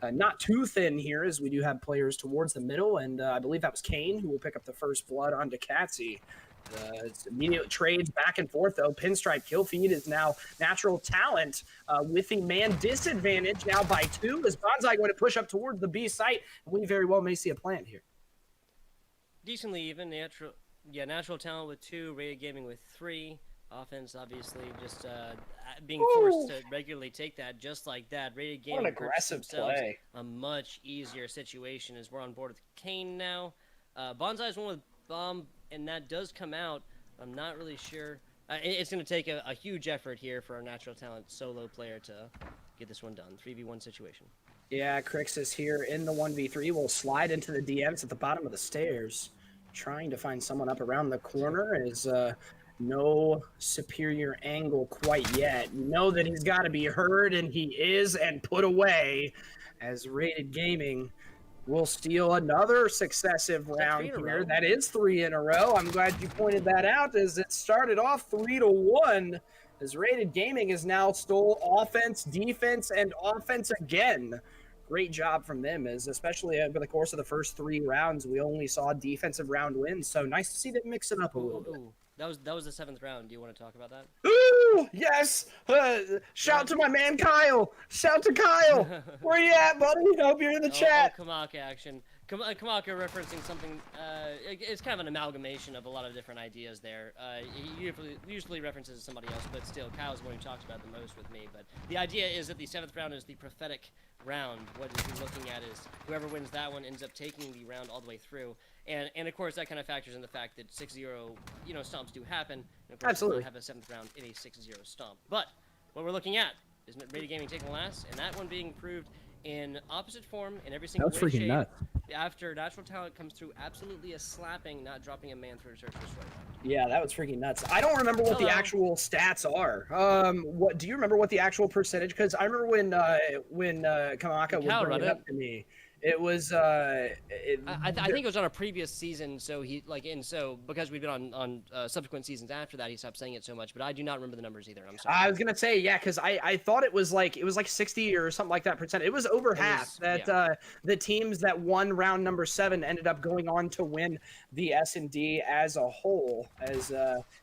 Not too thin here, as we do have players towards the middle, and I believe that was Kane who will pick up the first blood onto Catsy. It's immediate trades back and forth, though. Pinstripe kill feed is now natural talent with the man disadvantage now by 2. Is Bonsai going to push up towards the B site? We very well may see a plant here. Decently even. Natural talent with 2, Rated Gaming with 3. Offense, obviously, just being forced to regularly take that just like that. Rated Gaming What an aggressive purchased themselves play. a much easier situation as we're on board with Kane now. Bonsai's one with bomb, and that does come out. I'm not really sure. It's going to take a huge effort here for our natural talent solo player to get this one done. 3v1 situation. Yeah, Crixus here in the 1v3 will slide into the DMs at the bottom of the stairs, trying to find someone up around the corner. Is no superior angle quite yet. You know that he's got to be heard, and he is, and put away as Rated Gaming will steal another successive round three in a here. row? That is 3 in a row. I'm glad you pointed that out, as it started off 3-1. As Rated Gaming has now stole offense, defense, and offense again. Great job from them, as especially over the course of the first 3 rounds, we only saw defensive round wins. So nice to see them mix it up a little bit. Ooh, that was the 7th round. Do you want to talk about that? Ooh, yes! Shout to my man Kyle! Shout to Kyle! Where you at, buddy? Hope you're in the chat. Kamaka action. Kamaka referencing something. It's kind of an amalgamation of a lot of different ideas there. He usually references somebody else, but still, Kyle's the one who talks about it the most with me. But the idea is that the 7th round is the prophetic round. What you're looking at is whoever wins that one ends up taking the round all the way through. And of course, that kind of factors in the fact that 6-0, stomps do happen. And of course, Absolutely. we don't have a 7th round in a 6-0 stomp. But what we're looking at is Rated Gaming taking last, and that one being proved in opposite form in every single That's way, freaking shape. nuts. After Natural Talent comes through, absolutely a slapping, not dropping a man through a search and destroy round. Yeah, that was freaking nuts. I don't remember what the Hello. actual stats are. What do you remember what the actual percentage? Because I remember when Kamaka would Kyle bring read it it. up to me. It was I think it was on a previous season, so because we've been on subsequent seasons after that, he stopped saying it so much. But I do not remember the numbers either. I'm sorry. I was gonna say, yeah, because I thought it was like 60 or something like that percent. It was over half that yeah. the teams that won round number 7 ended up going on to win the S&D as a whole, as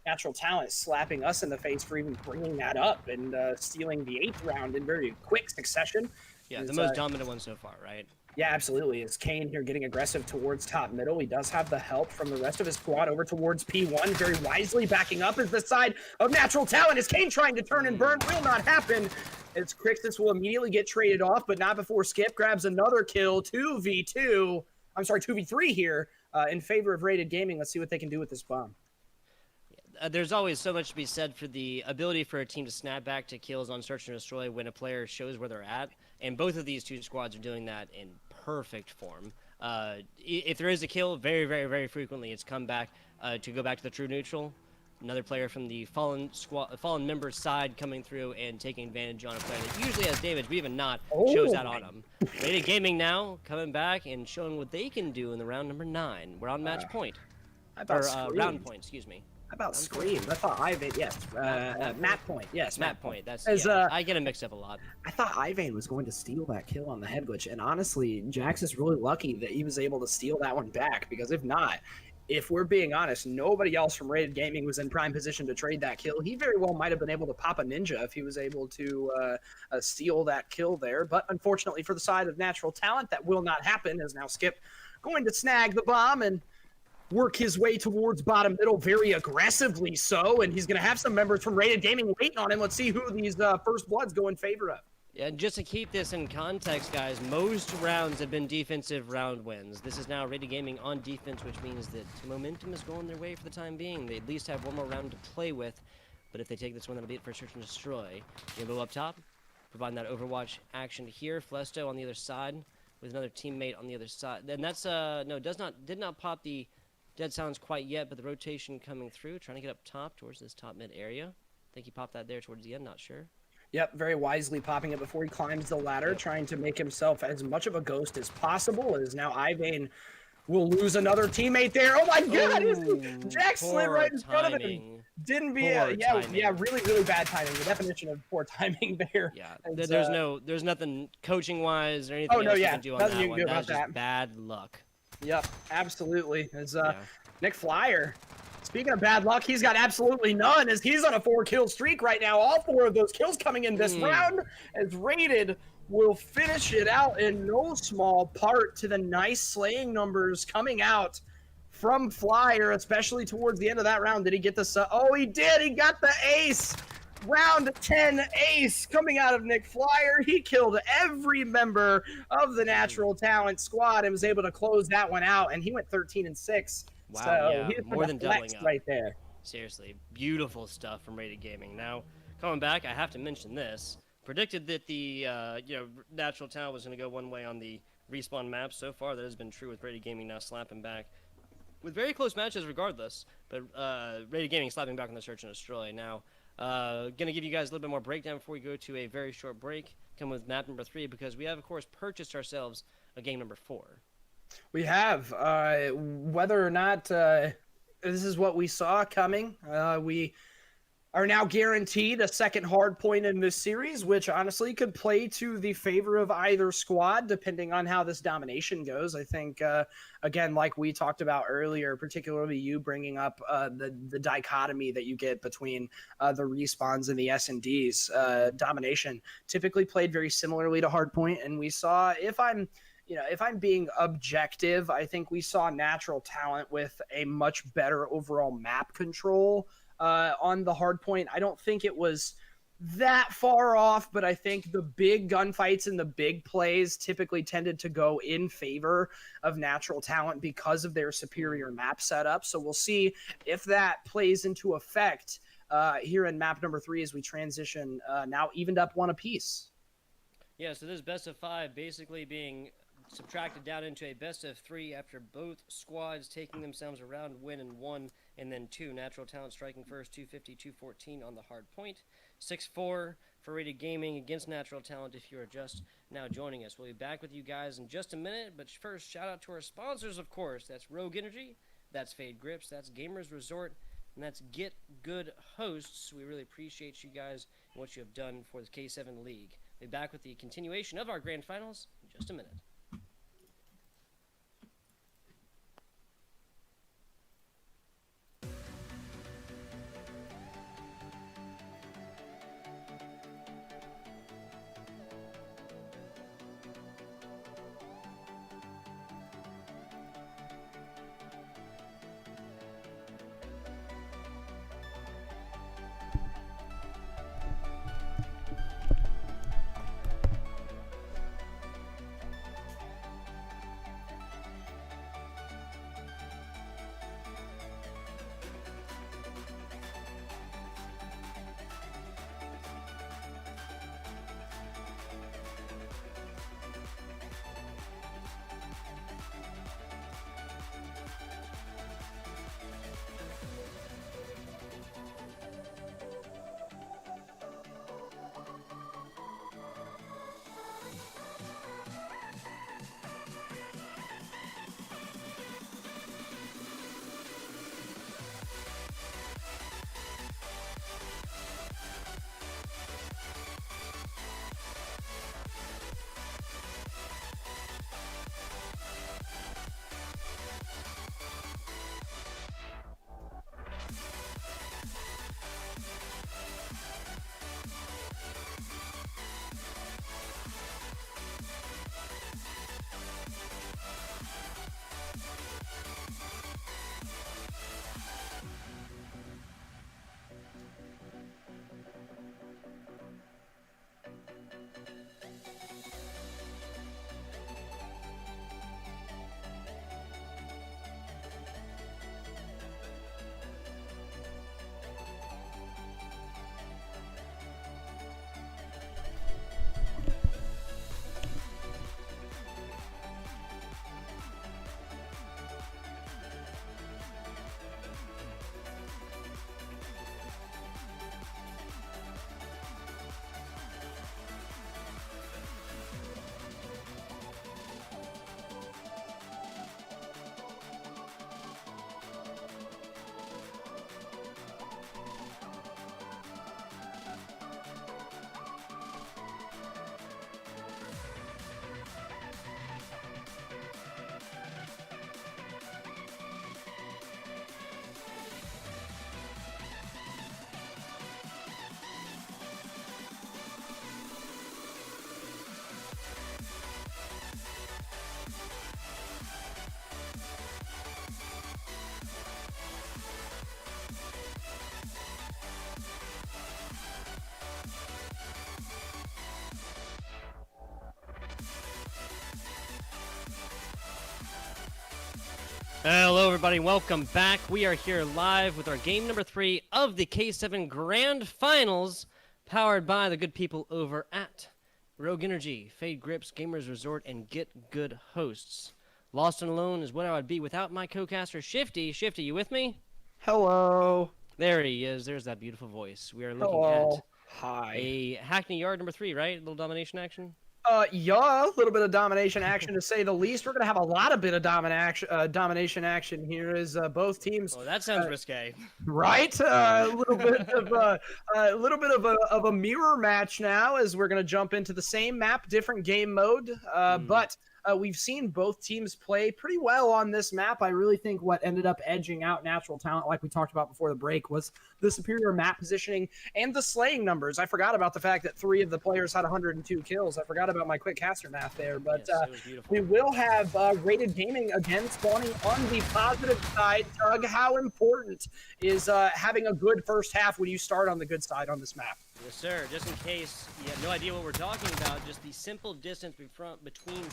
Natural Talent slapping us in the face for even bringing that up and stealing the 8th round in very quick succession. Yeah, Is, the most dominant one so far, right? Yeah, absolutely. Is Kane here getting aggressive towards top middle? He does have the help from the rest of his squad over towards P1, very wisely backing up as the side of Natural Talent. Is Kane trying to turn and burn? Will not happen. As Crixus will immediately get traded off, but not before Skip grabs another kill. 2v2. I'm sorry, 2v3 here in favor of Rated Gaming. Let's see what they can do with this bomb. There's always so much to be said for the ability for a team to snap back to kills on search and destroy when a player shows where they're at, and both of these two squads are doing that in perfect form. If there is a kill, very, very, very frequently it's come back to go back to the true neutral. Another player from the fallen member's side coming through and taking advantage on a player that usually has damage, but even not shows that on them. Rated Gaming now coming back and showing what they can do in the round number 9. We're on match point, or round point, excuse me. How about Scream? I thought Ivan, yes. Map Point, yes. Map point. That's As, I get it mixed up a lot. I thought Ivan was going to steal that kill on the head glitch, and honestly, Jax is really lucky that he was able to steal that one back, because if not, if we're being honest, nobody else from Rated Gaming was in prime position to trade that kill. He very well might have been able to pop a ninja if he was able to steal that kill there, but unfortunately for the side of Natural Talent, that will not happen, as now Skip going to snag the bomb and work his way towards bottom middle very aggressively so, and he's going to have some members from Rated Gaming waiting on him. Let's see who these first bloods go in favor of. Yeah, just to keep this in context, guys, most rounds have been defensive round wins. This is now Rated Gaming on defense, which means that momentum is going their way for the time being. They at least have one more round to play with, but if they take this one, that'll be it for Search and Destroy. Rainbow up top, providing that Overwatch action here. Flesto on the other side with another teammate on the other side. And that's, no, did not pop the Dead Silence quite yet, but the rotation coming through, trying to get up top towards this top mid area. I think he popped that there towards the end, not sure. Yep, very wisely popping it before he climbs the ladder, trying to make himself as much of a ghost as possible, as now Ivan will lose another teammate there. Oh my god! Jack slid right in front of him. Didn't be yeah, really, really bad timing. The definition of poor timing there. Yeah, as, there's nothing coaching wise or anything else you can do on nothing that you can one. do That about was just that. bad luck. Yep, absolutely. As Nick Flyer, speaking of bad luck, he's got absolutely none, as he's on a 4-kill streak right now. All 4 of those kills coming in this round, as Rated will finish it out in no small part to the nice slaying numbers coming out from Flyer, especially towards the end of that round. Did he get the oh, he did! He got the ace! Round 10 ace coming out of Nick Flyer. He killed every member of the Natural Talent squad and was able to close that one out, and he went 13-6. Wow, so yeah, he was more than doubling up right there. Seriously, beautiful stuff from Rated Gaming. Now, coming back, I have to mention this. predicted that the natural talent was going to go one way on the respawn map. So far, that has been true with Rated Gaming now slapping back with very close matches regardless. But Rated Gaming slapping back on the Search and Destroy. Now, going to give you guys a little bit more breakdown before we go to a very short break. Come with map number 3 because we have, of course, purchased ourselves a game number 4. We have. Whether or not this is what we saw coming, we are now guaranteed a second hard point in this series, which honestly could play to the favor of either squad, depending on how this domination goes. I think, again, like we talked about earlier, particularly you bringing up the dichotomy that you get between the respawns and the S&Ds. Domination typically played very similarly to hardpoint, and we saw, if I'm being objective, I think we saw natural talent with a much better overall map control on the hard point. I don't think it was that far off, but I think the big gunfights and the big plays typically tended to go in favor of natural talent because of their superior map setup. So we'll see if that plays into effect here in map number 3 as we transition now evened up 1 apiece. Yeah, so this best of 5 basically being subtracted down into a best of 3 after both squads taking themselves around win in 1 and then 2. Natural talent striking first, 250, 214 on the hard point. 6-4 for Rated Gaming against natural talent if you are just now joining us. We'll be back with you guys in just a minute, but first, shout out to our sponsors, of course. That's Rogue Energy, that's Fade Grips, that's Gamers Resort, and that's Get Good Hosts. We really appreciate you guys and what you have done for the K7 League. We'll be back with the continuation of our grand finals in just a minute. Hello everybody, welcome back. We are here live with our game number 3 of the K7 Grand Finals. powered by the good people over at Rogue Energy, Fade Grips, Gamers Resort, and Get Good Hosts. Lost and alone is where I would be without my co-caster, Shifty. Shifty, you with me? Hello. There he is. There's that beautiful voice. We are looking Hello. at Hi. a Hackney Yard number 3, right? A little domination action? Yeah, a little bit of domination action to say the least. We're gonna have a lot of bit of domination action here as both teams. Oh, that sounds risque. Right, a little bit of a mirror match now as we're gonna jump into the same map, different game mode. But we've seen both teams play pretty well on this map. I really think what ended up edging out Natural Talent, like we talked about before the break, was the superior map positioning and the slaying numbers. I forgot about the fact that 3 of the players had 102 kills. I forgot about my quick caster math there, but Yes, it was beautiful. we will have Rated Gaming again spawning on the positive side. Doug, how important is having a good first half when you start on the good side on this map? Yes, sir. Just in case you have no idea what we're talking about, just the simple distance between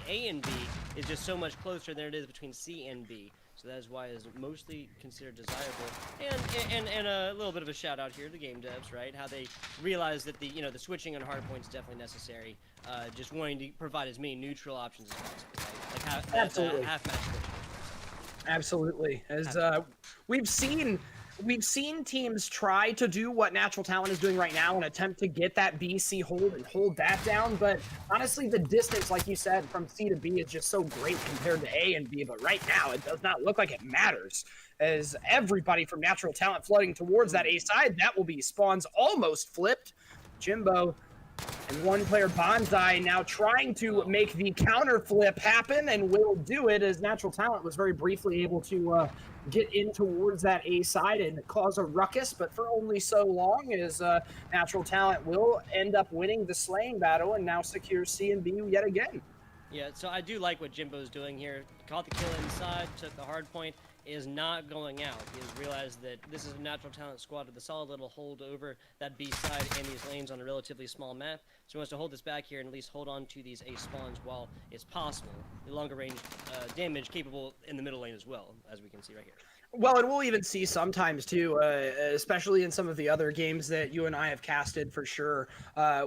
A and B is just so much closer than it is between C and B. So that is why it is mostly considered desirable. And a little bit of a shout out here to the game devs, right? How they realize that the switching on hardpoint is definitely necessary. Just wanting to provide as many neutral options as possible, right? Like Absolutely. half match switching. Absolutely. As we've seen teams try to do what Natural Talent is doing right now and attempt to get that BC hold and hold that down. But honestly, the distance, like you said, from C to B is just so great compared to A and B. But right now, it does not look like it matters. As everybody from Natural Talent flooding towards that A side, that will be spawns almost flipped. Jimbo and one player Bonsai now trying to make the counter flip happen and will do it as Natural Talent was very briefly able to get in towards that A side and cause a ruckus, but for only so long as Natural Talent will end up winning the slaying battle and now secure C and B yet again. Yeah, so I do like what Jimbo's doing here. Caught the kill inside, took the hard point, is not going out. He has realized that this is a Natural Talent squad with a solid little hold over that B side and these lanes on a relatively small map. So he wants to hold this back here and at least hold on to these A spawns while it's possible. The longer range damage capable in the middle lane as well, as we can see right here. Well, and we'll even see sometimes too, especially in some of the other games that you and I have casted for sure.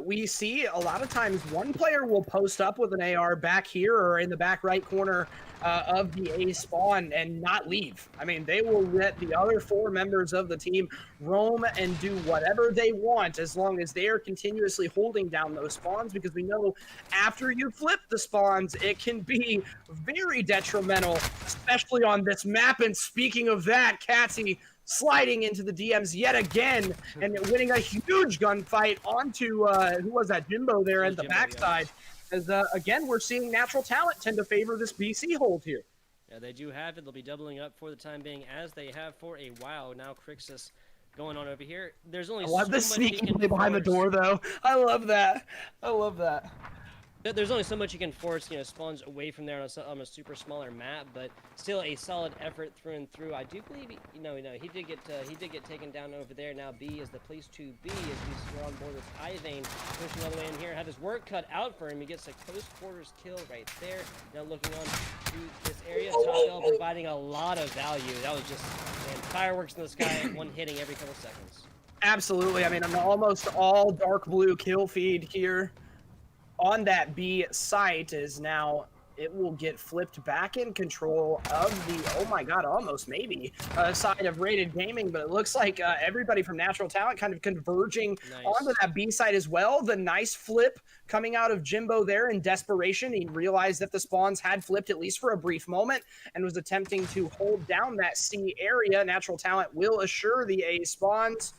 We see a lot of times one player will post up with an AR back here or in the back right corner of the A spawn and not leave. I mean, they will let the other 4 members of the team roam and do whatever they want as long as they are continuously holding down those spawns, because we know after you flip the spawns, it can be very detrimental, especially on this map. And speaking of that, Catsy sliding into the DMs yet again and winning a huge gunfight onto, who was that, Jimbo there at the backside. As, again, we're seeing Natural Talent tend to favor this BC hold here. Yeah, they do have it. They'll be doubling up for the time being, as they have for a while. Now Crixus going on over here. There's only I love so this much he sneaky can play behind the force. door, though. I love that. I love that. There's only so much you can force, spawns away from there on a super smaller map, but still a solid effort through and through. I do believe, he did get taken down over there. Now B is the place to be as we're on board with Ivane pushing all the way in here. Had his work cut out for him. He gets a close quarters kill right there. Now looking on to this area, Top providing a lot of value. That was just fireworks in the sky, one hitting every couple seconds. Absolutely. I mean, an almost all dark blue kill feed here on that B site is now, it will get flipped back in control of the, oh my god, almost maybe, side of Rated Gaming, but it looks like everybody from Natural Talent kind of converging onto that B side as well. The nice flip coming out of Jimbo there in desperation. He realized that the spawns had flipped at least for a brief moment and was attempting to hold down that C area. Natural Talent will assure the A spawns,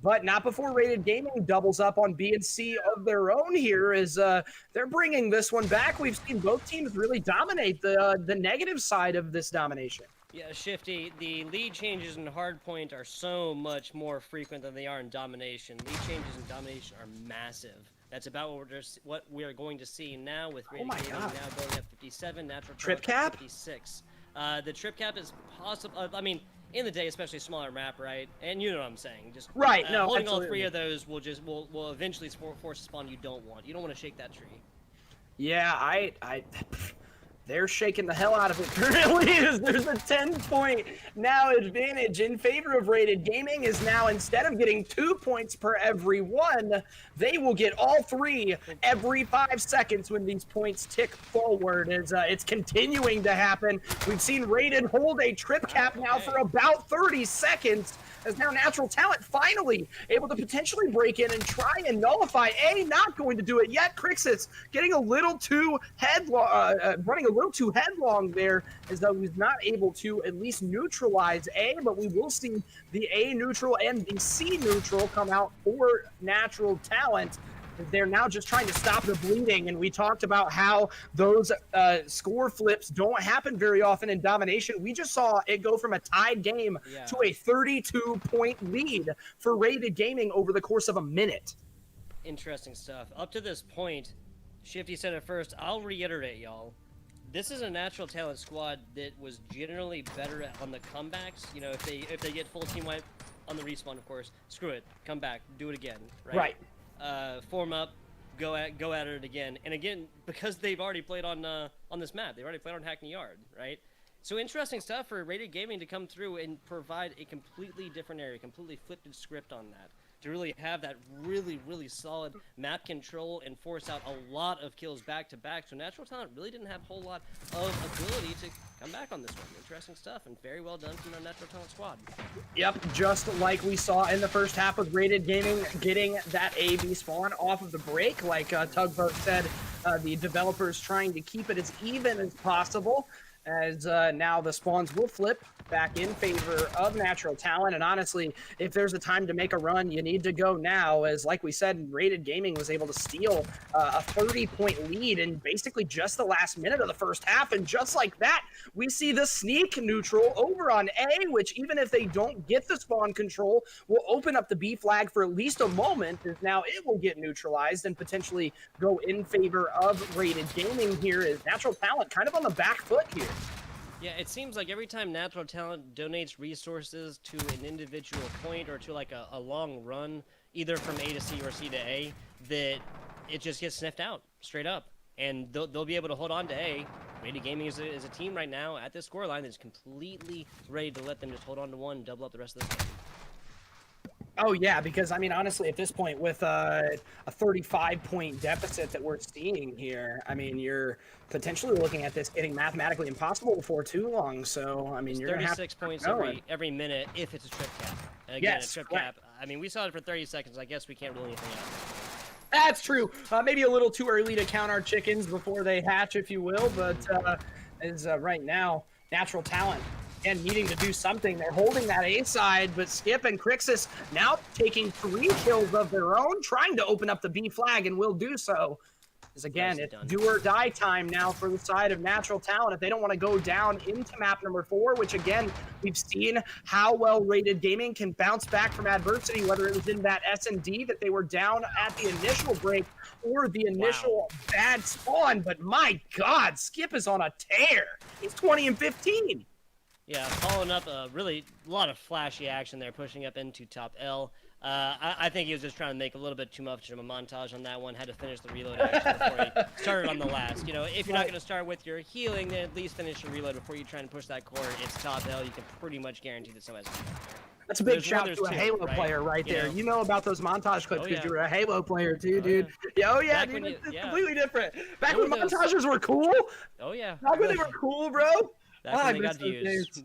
but not before Rated Gaming doubles up on B and C of their own here as they're bringing this one back. We've seen both teams really dominate the negative side of this domination. Yeah, Shifty, the lead changes in hardpoint are so much more frequent than they are in domination. Lead changes in domination are massive. That's about what we are going to see now with Rated Gaming now going up 57, Natural Trip Talent cap? 56. The trip cap is possible. I mean, in the day, especially a smaller map, right? And you know what I'm saying. Just right. No, holding absolutely. all 3 of those will eventually force a spawn you don't want. You don't want to shake that tree. Yeah, they're shaking the hell out of it currently. There's a 10-point now advantage in favor of Rated Gaming. Is now, instead of getting 2 points per every one, they will get all 3 every 5 seconds when these points tick forward. As it's continuing to happen. We've seen Rated hold a trip cap now for about 30 seconds. As now Natural Talent finally able to potentially break in and try and nullify A. Not going to do it yet. Crixus getting a little too headlong, running a little too headlong there, as though he's not able to at least neutralize A. But we will see the A neutral and the C neutral come out for Natural Talent. They're now just trying to stop the bleeding, and we talked about how those score flips don't happen very often in Domination. We just saw it go from a tied game to a 32-point lead for Rated Gaming over the course of a minute. Interesting stuff. Up to this point, Shifty said it first. I'll reiterate, y'all. This is a Natural Talent squad that was generally better on the comebacks. You know, if they get full team wipe on the respawn, of course, screw it, come back, do it again, right? Right. Form up, go at it again, and again, because they've already played on this map, they've already played on Hackney Yard, right? So interesting stuff for Rated Gaming to come through and provide a completely different area, completely flipped script on that, to really have that really solid map control and force out a lot of kills back to back. So Natural Talent really didn't have a whole lot of ability to come back on this one. Interesting stuff, and very well done from the Natural Talent squad. Yep, just like we saw in the first half with Rated Gaming getting that AB spawn off of the break. Like Tugboat said, the developers trying to keep it as even as possible, as now the spawns will flip back in favor of Natural Talent. And honestly, if there's a time to make a run, you need to go now, as like we said, Rated Gaming was able to steal a 30-point lead in basically just the last minute of the first half. And just like that, we see the sneak neutral over on A, which even if they don't get the spawn control, will open up the B flag for at least a moment, as now it will get neutralized and potentially go in favor of Rated Gaming here. Is Natural Talent kind of on the back foot here? Yeah, it seems like every time Natural Talent donates resources to an individual point or to like a long run, either from A to C or C to A, that it just gets sniffed out straight up. And they'll be able to hold on to A. Rated Gaming is a team right now at this scoreline that's completely ready to let them just hold on to one and double up the rest of this game. Oh, yeah, because, I mean, honestly, at this point, with a 35-point deficit that we're seeing here, I mean, you're potentially looking at this getting mathematically impossible before too long. So, I mean, you're going to have 36 points every minute if it's a trip cap. And again, yes, a trip cap, I mean, we saw it for 30 seconds. I guess we can't rule anything out. That's true. Maybe a little too early to count our chickens before they hatch, if you will. But as right now, Natural Talent, and needing to do something. They're holding that A side, but Skip and Crixus now taking 3 kills of their own, trying to open up the B flag, and will do so. Because again, it's do or die time now for the side of Natural Talent if they don't want to go down into map number 4, which again, we've seen how well Rated Gaming can bounce back from adversity, whether it was in that S&D that they were down at the initial break or the initial bad spawn. But my God, Skip is on a tear. He's 20 and 15. Yeah, following up really a lot of flashy action there, pushing up into top L. I think he was just trying to make a little bit too much of a montage on that one. Had to finish the reload action before he started on the last. You know, if you're not going to start with your healing, then at least finish your reload before you try and push that core. It's top L. You can pretty much guarantee that somebody's going to be there. That's a big shout to a Halo player right there. You know about those montage clips because you're a Halo player too, dude. Yeah, dude, it's completely different. Back when montages were cool. Oh, yeah. Back when they were cool, bro. I miss those days.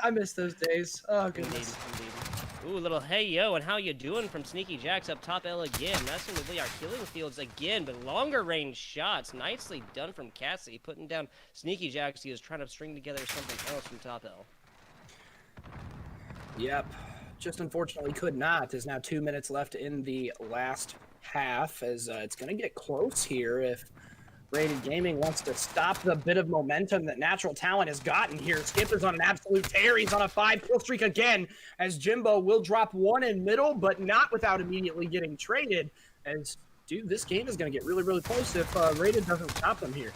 I miss those days. Oh, goodness. Indeed. Ooh, a little hey yo, and how you doing from Sneaky Jacks up top L again. That's going to be our killing fields again, but longer range shots. Nicely done from Cassie, putting down Sneaky Jacks. He was trying to string together something else from top L. Yep. Just unfortunately could not. There's now 2 minutes left in the last half, as it's going to get close here if Rated Gaming wants to stop the bit of momentum that Natural Talent has gotten here. Skip is on an absolute tear. He's on a 5-kill streak again, as Jimbo will drop 1 in middle, but not without immediately getting traded. As, dude, this game is going to get really, really close if Rated doesn't stop them here.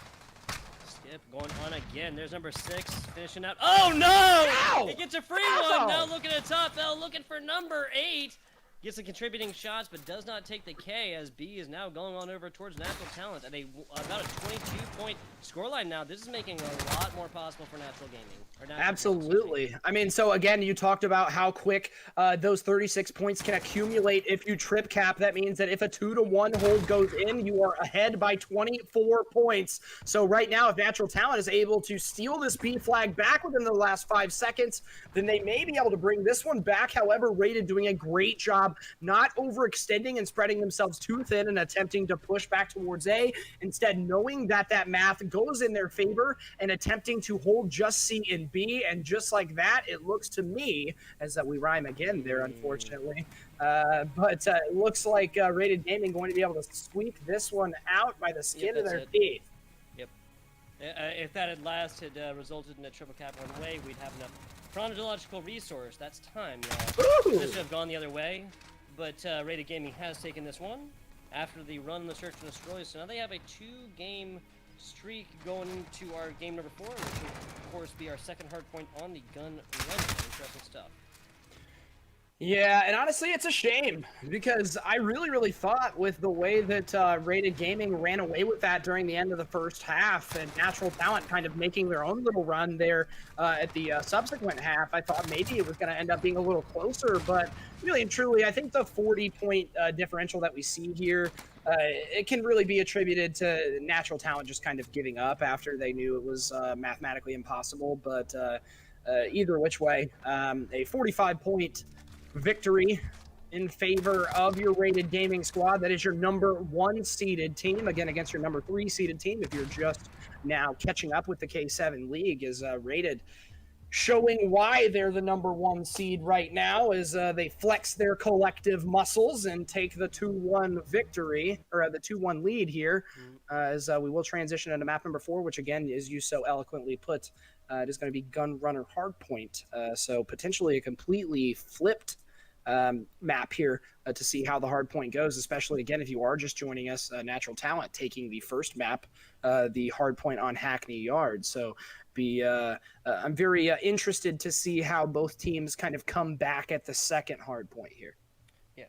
Skip going on again. There's number 6 finishing out. Oh, no! Ow! He gets a free Ow! one. Now looking at top L, looking for number 8. Gets the contributing shots, but does not take the K, as B is now going on over towards Natural Talent at about a 22-point scoreline now. This is making a lot more possible for Natural Gaming. Or Natural Absolutely. I mean, so again, you talked about how quick those 36 points can accumulate if you trip cap. That means that if a 2-to-1 hold goes in, you are ahead by 24 points. So right now, if Natural Talent is able to steal this B flag back within the last 5 seconds, then they may be able to bring this one back. However, Rated doing a great job not overextending and spreading themselves too thin and attempting to push back towards A. Instead, knowing that that math goes in their favor and attempting to hold just C and B. And just like that, it looks to me, as we rhyme again there, unfortunately. But it looks like Rated Gaming going to be able to sweep this one out by the skin of their teeth. Yep. If that had last had resulted in a triple cap one way, we'd have enough chronological resource. That's time, y'all. This should have gone the other way, but Rated Gaming has taken this one after the run, the search, and destroy. So now they have a 2-game streak going into our game number 4, which will, of course, be our second hard point on the gun running. Interesting stuff. Yeah, and honestly, it's a shame because I really thought with the way that Rated Gaming ran away with that during the end of the first half and Natural Talent kind of making their own little run there at the subsequent half, I thought maybe it was going to end up being a little closer. But really and truly, I think the 40-point differential that we see here, it can really be attributed to Natural Talent just kind of giving up after they knew it was mathematically impossible. But either which way, a 45-point victory in favor of your Rated Gaming squad. That is your number 1 seeded team, again against your number 3 seeded team. If you're just now catching up with the K7 League, is Rated showing why they're the number 1 seed right now as they flex their collective muscles and take the 2-1 victory, or the 2-1 lead here, as we will transition into map number 4, which again, as you so eloquently put, it is going to be Gun Runner Hardpoint. So potentially a completely flipped map here to see how the hard point goes, especially again if you are just joining us, Natural Talent taking the first map, the hard point on Hackney Yard. So I'm very interested to see how both teams kind of come back at the second hard point here. Yeah.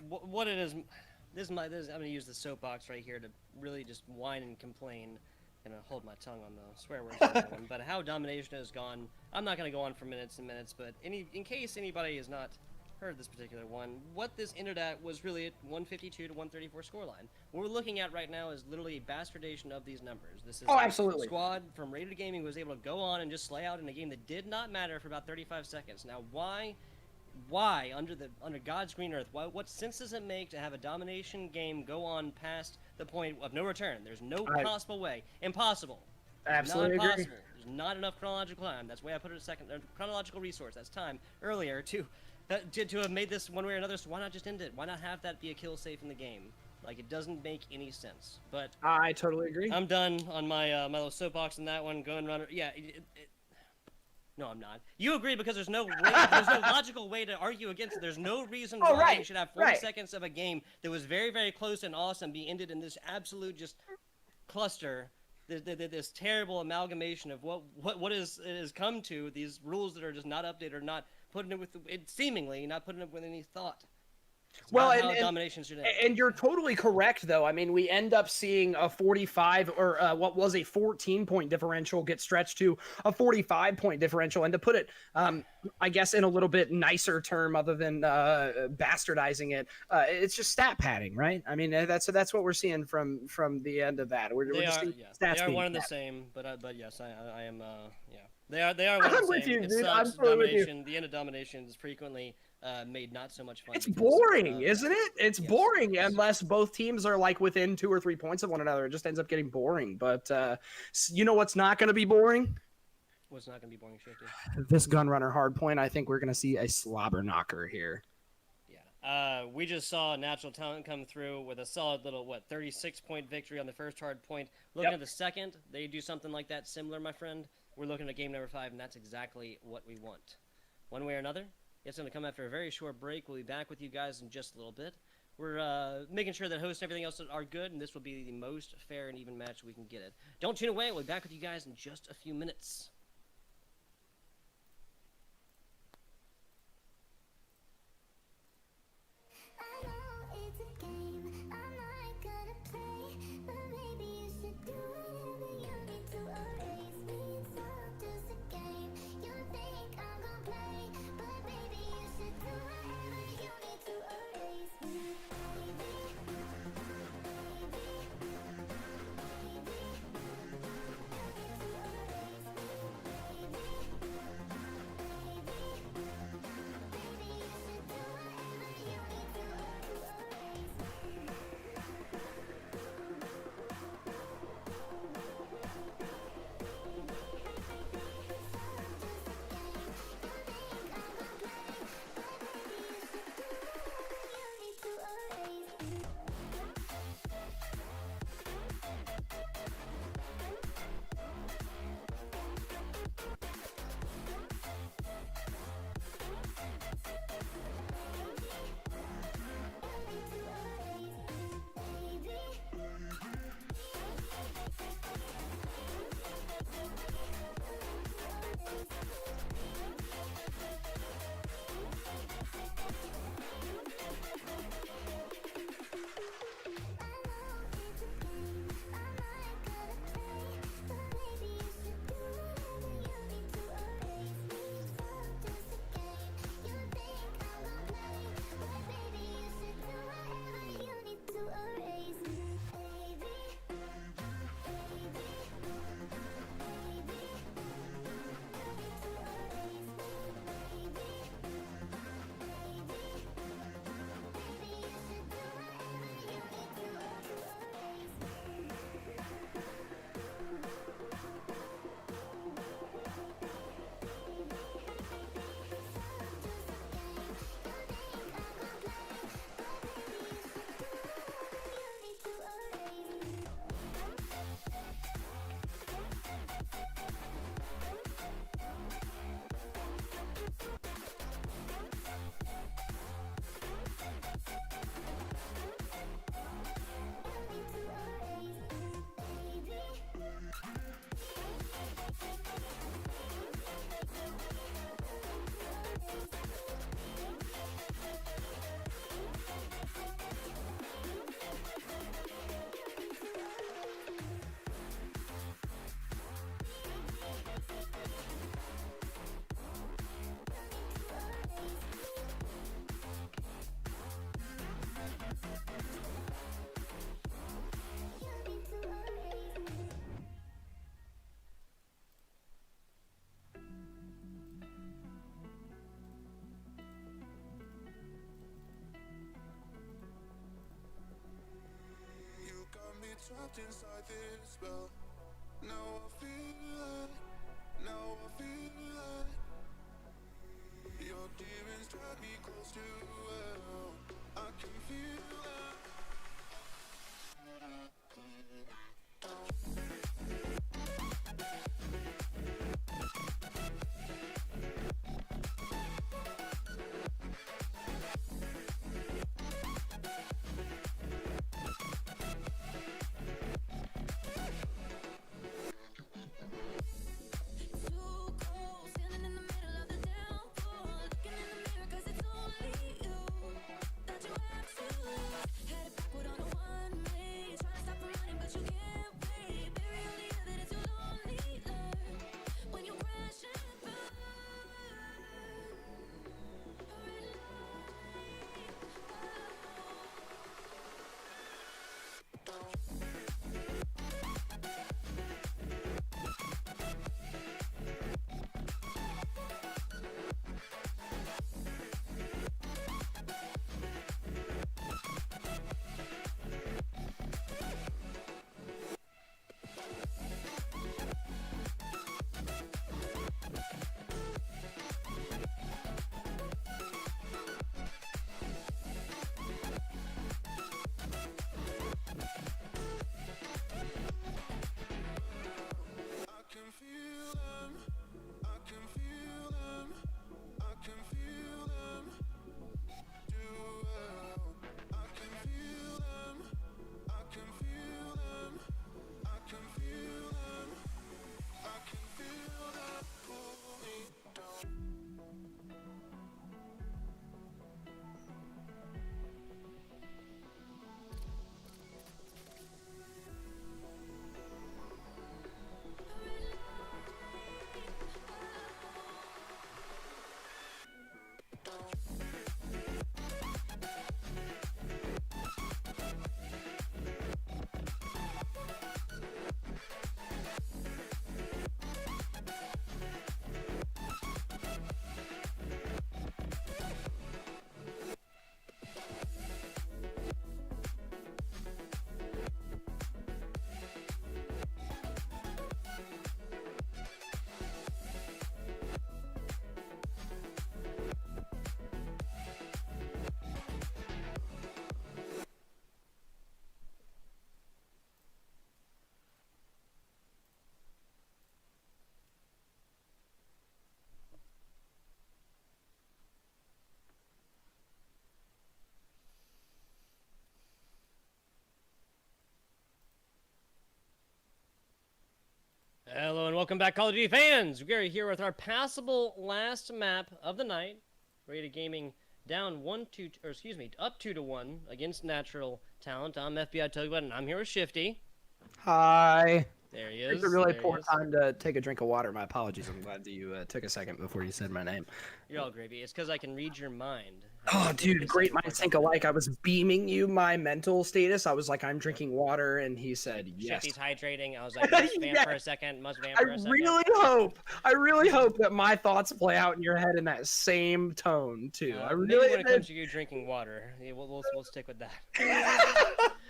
What it is, I'm going to use the soapbox right here to really just whine and complain. Gonna hold my tongue on the swear words on that one. But how domination has gone, I'm not gonna go on for minutes and minutes, but in case anybody has not heard this particular one, what this ended at was really a 152 to 134 scoreline. What we're looking at right now is literally a bastardation of these numbers. This is absolutely. Squad from Rated Gaming was able to go on and just slay out in a game that did not matter for about 35 seconds. Now, why under God's green earth, what sense does it make to have a domination game go on past the point of no return? There's no possible way. Impossible. Absolutely not agree. possible. There's not enough chronological time. That's why I put it a second. Chronological resource. That's time earlier to have made this one way or another. So why not just end it? Why not have that be a kill safe in the game? Like, it doesn't make any sense. But I totally agree. I'm done on my my little soapbox on that one. Gun Runner. Yeah. No, I'm not. You agree because there's no logical way to argue against it. There's no reason why you should have 40 seconds of a game that was very close and awesome be ended in this absolute just cluster, this terrible amalgamation of what is it has come to, these rules that are just not updated or not putting it with seemingly not putting it with any thought. Well, and you're totally correct, though. I mean, we end up seeing a 45 or what was a 14-point differential get stretched to a 45-point differential. And to put it, I guess, in a little bit nicer term other than bastardizing it, it's just stat padding, right? I mean, that's what we're seeing from the end of that. They are one and the same, but yes, I am, yeah. They are one and the same. With you, it dude. sucks. I'm with you. The end of domination is frequently made not so much fun. It's because, boring, isn't it? It's boring yes. unless both teams are like within 2 or 3 points of one another. It just ends up getting boring. But you know what's not going to be boring? What's not going to be boring, Shifty? This gun runner hard point. I think we're going to see a slobber knocker here. Yeah. We just saw Natural Talent come through with a solid little 36-point victory on the first hard point. Looking at the second, they do something like that similar, my friend. We're looking at game number 5, and that's exactly what we want. One way or another. It's going to come after a very short break. We'll be back with you guys in just a little bit. We're making sure that hosts and everything else are good, and this will be the most fair and even match we can get it. Don't tune away. We'll be back with you guys in just a few minutes. trapped inside this spell. Now I feel it, now I feel it. Your demons drag me close to hell. I can feel it. Too cold, standing in the middle of the downpour, looking in the mirror 'cause it's only you that you have to lose. Headed backward on a one-way, trying to stop from running but you can't wait. Bury all the evidence you lonely learn when you crash and burn. A red light, I can feel them, I can feel them, I can feel them. Do well. I can feel them, I can feel them, I can feel them, I can feel them pull me down. Hello and welcome back, Call of Duty fans. We are here with our passable last map of the night. Rated Gaming down up 2-1 against Natural Talent. I'm FBI Tugboat, and I'm here with Shifty. Hi. There he is. It's a really there poor he is. time to take a drink of water. My apologies. I'm glad that you took a second before you said my name. You're all gravy. It's because I can read your mind. Oh, dude, great minds think alike. I was beaming you my mental status. I was like, I'm drinking water, and he said yes. Shifty's hydrating. I was like, must vamp Yes. for a second. Must vamp I for a second. really hope that my thoughts play out in your head in that same tone too. I Maybe really when it comes to you drinking water, yeah, we'll stick with that.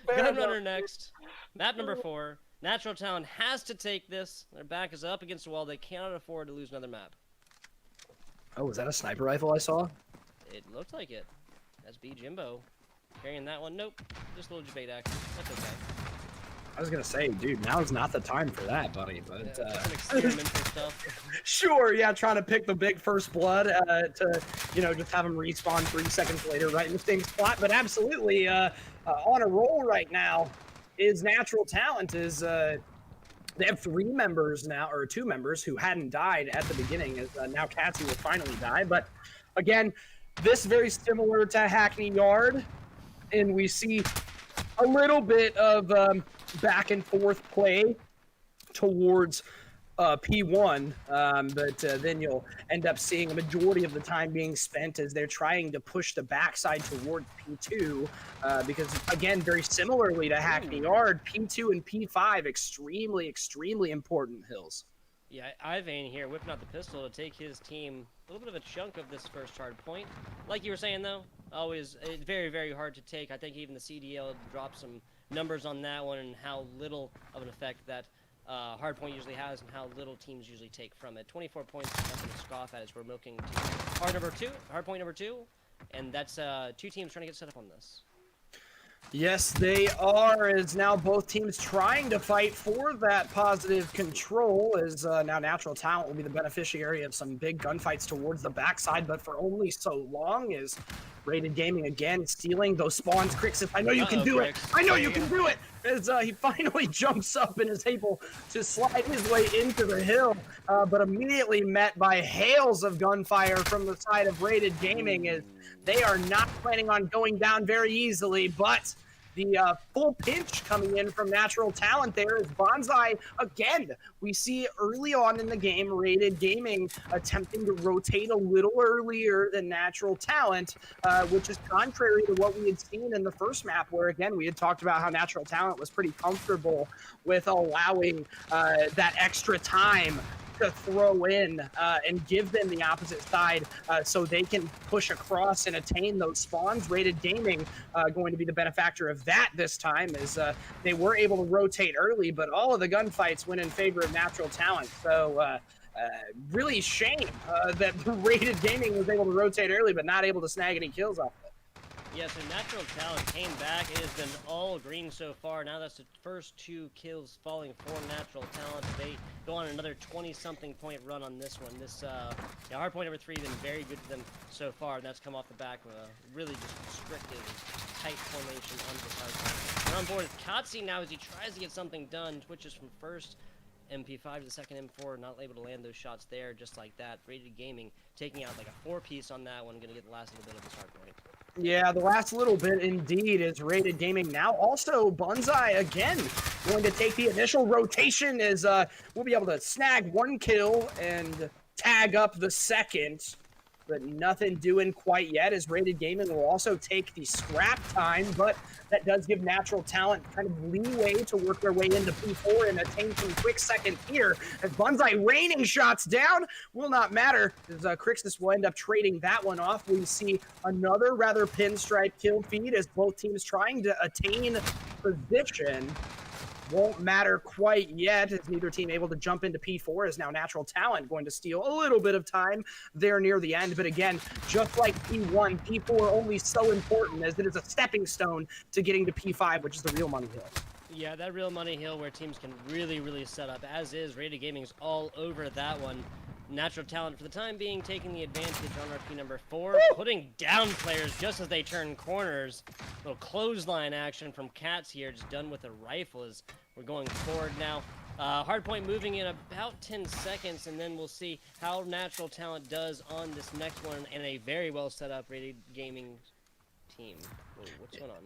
Gunrunner next. Map number 4. Natural Talent has to take this. Their back is up against the wall. They cannot afford to lose another map. Oh, was that a sniper rifle I saw? It looked like it. That's B Jimbo. Carrying that one. Nope. Just a little debate action. That's okay. I was gonna say, dude, now's not the time for that, buddy. But Some experimental stuff. sure, yeah, trying to pick the big first blood to, just have him respawn 3 seconds later right in the same spot. But absolutely, on a roll right now is Natural Talent. They have 3 members now, or 2 members who hadn't died at the beginning. As now Cassie will finally die. But again, this very similar to Hackney Yard, and we see a little bit of back and forth play towards P1, but then you'll end up seeing a majority of the time being spent as they're trying to push the backside towards P2, because again, very similarly to Hackney Yard, P2 and P5 extremely, extremely important hills. Yeah, Ivane here whipping out the pistol to take his team a little bit of a chunk of this first hard point. Like you were saying, though, always very, very hard to take. I think even the CDL dropped some numbers on that one and how little of an effect that hardpoint usually has and how little teams usually take from it. 24 points, nothing to scoff at as we're milking hardpoint number 2, and that's 2 teams trying to get set up on this. Yes, they are, as now both teams trying to fight for that positive control, as now Natural Talent will be the beneficiary of some big gunfights towards the backside, but for only so long, as Rated Gaming again stealing those spawns. Crix, I know you can do it! I know you can do it! As he finally jumps up and is able to slide his way into the hill, but immediately met by hails of gunfire from the side of Rated Gaming, as they are not planning on going down very easily, but the full pinch coming in from Natural Talent there is Bonsai again. We see early on in the game, Rated Gaming attempting to rotate a little earlier than Natural Talent, which is contrary to what we had seen in the first map, where again, we had talked about how Natural Talent was pretty comfortable with allowing that extra time to throw in and give them the opposite side so they can push across and attain those spawns. Rated Gaming going to be the benefactor of that this time, as they were able to rotate early, but all of the gunfights went in favor of Natural Talent. So really shame that Rated Gaming was able to rotate early but not able to snag any kills off it. Yeah, so Natural Talent came back. It has been all green so far. Now that's the first 2 kills falling for Natural Talent. They go on another 20-something point run on this one. This hardpoint number 3 has been very good for them so far, and that's come off the back of a really just restrictive, tight formation on this hardpoint. We're on board with Kotze now as he tries to get something done. Twitches from first MP5 to the second M4, not able to land those shots there just like that. Rated Gaming taking out like a 4-piece on that one, going to get the last little bit of this hardpoint. Yeah, the last little bit indeed is Rated Gaming now. Also, Bonsai again going to take the initial rotation, as we'll be able to snag 1 kill and tag up the second. But nothing doing quite yet, as Rated Gaming will also take the scrap time, but that does give Natural Talent kind of leeway to work their way into P4 and attain some quick second here. As Bonsai raining shots down will not matter, as Crixus will end up trading that one off. We see another rather pinstripe kill feed as both teams trying to attain position. Won't matter quite yet, as neither team able to jump into P4, as now Natural Talent going to steal a little bit of time there near the end. But again, just like P1, P4 only so important, as it is a stepping stone to getting to P5, which is the real money hill. Yeah, that real money hill where teams can really set up, as is. Rated Gaming's all over that one. Natural Talent, for the time being, taking the advantage on RP number 4, putting down players just as they turn corners. Little clothesline action from Cats here, just done with a rifle as we're going forward now. Hardpoint moving in about 10 seconds, and then we'll see how Natural Talent does on this next one in a very well set up Rated Gaming team. Whoa, what's going on?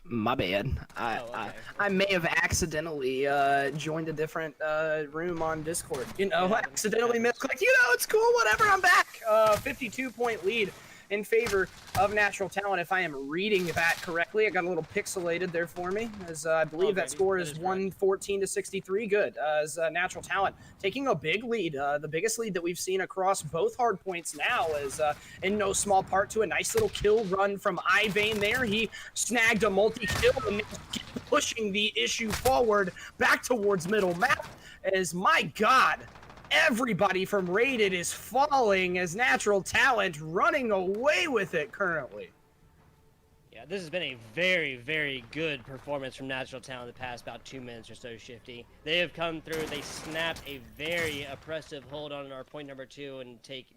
My bad. I may have accidentally joined a different room on Discord. Accidentally misclicked. It's cool. Whatever. I'm back. 52-point lead in favor of Natural Talent, if I am reading that correctly. It got a little pixelated there for me, as I believe that score is 114-63. Good. As Natural Talent taking a big lead, the biggest lead that we've seen across both hard points now, is in no small part to a nice little kill run from Ivane there. He snagged a multi-kill and pushing the issue forward back towards middle map, as my God, everybody from Rated is falling, as Natural Talent running away with it currently. Yeah, this has been a very good performance from Natural Talent the past about 2 minutes or so, Shifty. They have come through, they snapped a very oppressive hold on our point number 2 and take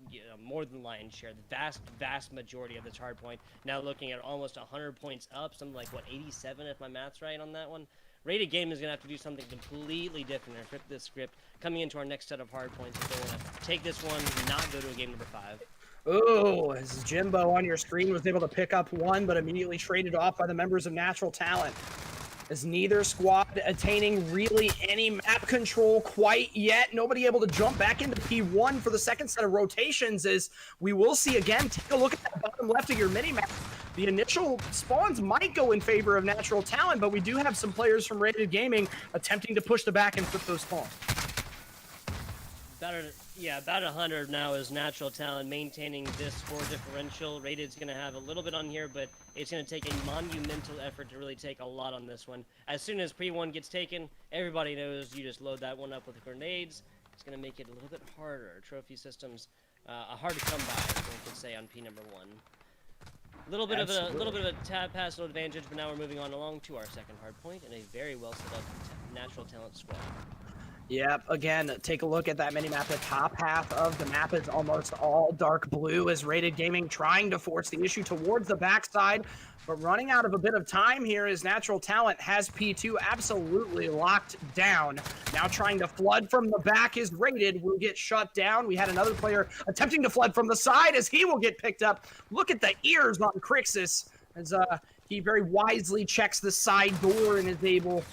more than lion's share, the vast majority of this hard point. Now looking at almost 100 points up, something like, 87 if my math's right on that one. Rated Game is going to have to do something completely different and flip this script coming into our next set of hard points if they want to take this one and not go to a game number 5. Oh, as Jimbo on your screen was able to pick up one, but immediately traded off by the members of Natural Talent, as neither squad attaining really any map control quite yet. Nobody able to jump back into P1 for the second set of rotations, as we will see again. Take a look at that bottom left of your mini-map. The initial spawns might go in favor of Natural Talent, but we do have some players from Rated Gaming attempting to push the back and flip those spawns. About 100 now is natural talent maintaining this score differential. Rated's going to have a little bit on here, but it's going to take a monumental effort to really take a lot on this one. As soon as P1 gets taken, everybody knows you just load that one up with grenades. It's going to make it a little bit harder. Trophy systems hard to come by, one could say, on P number 1. A little bit of a tab pass advantage, but now we're moving on along to our second hard point and a very well set up natural talent squad. Yep, again, take a look at that minimap. The top half of the map is almost all dark blue as Rated Gaming trying to force the issue towards the backside, but running out of a bit of time here as Natural Talent has P2 absolutely locked down. Now trying to flood from the back is Rated, will get shut down. We had another player attempting to flood from the side as he will get picked up. Look at the ears on Crixus as he very wisely checks the side door and is able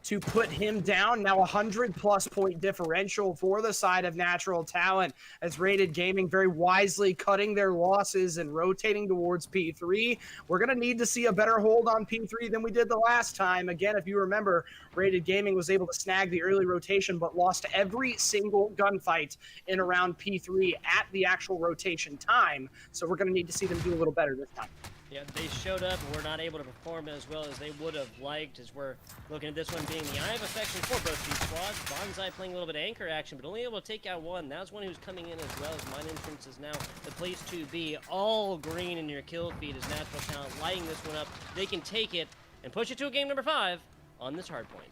to put him down. Now 100+ point differential for the side of Natural Talent as Rated Gaming very wisely cutting their losses and rotating towards P3. We're going to need to see a better hold on P3 than we did the last time. Again, if you remember, Rated Gaming was able to snag the early rotation but lost every single gunfight in around P3 at the actual rotation time. So we're going to need to see them do a little better this time. Yeah, they showed up and were not able to perform as well as they would have liked, as we're looking at this one being the Eye of Affection for both these squads. Bonsai playing a little bit of anchor action, but only able to take out one. That's one who's coming in as well as Mine Entrance is now the place to be. All green in your kill feed as Natural Talent lighting this one up. They can take it and push it to a game number 5 on this hard point.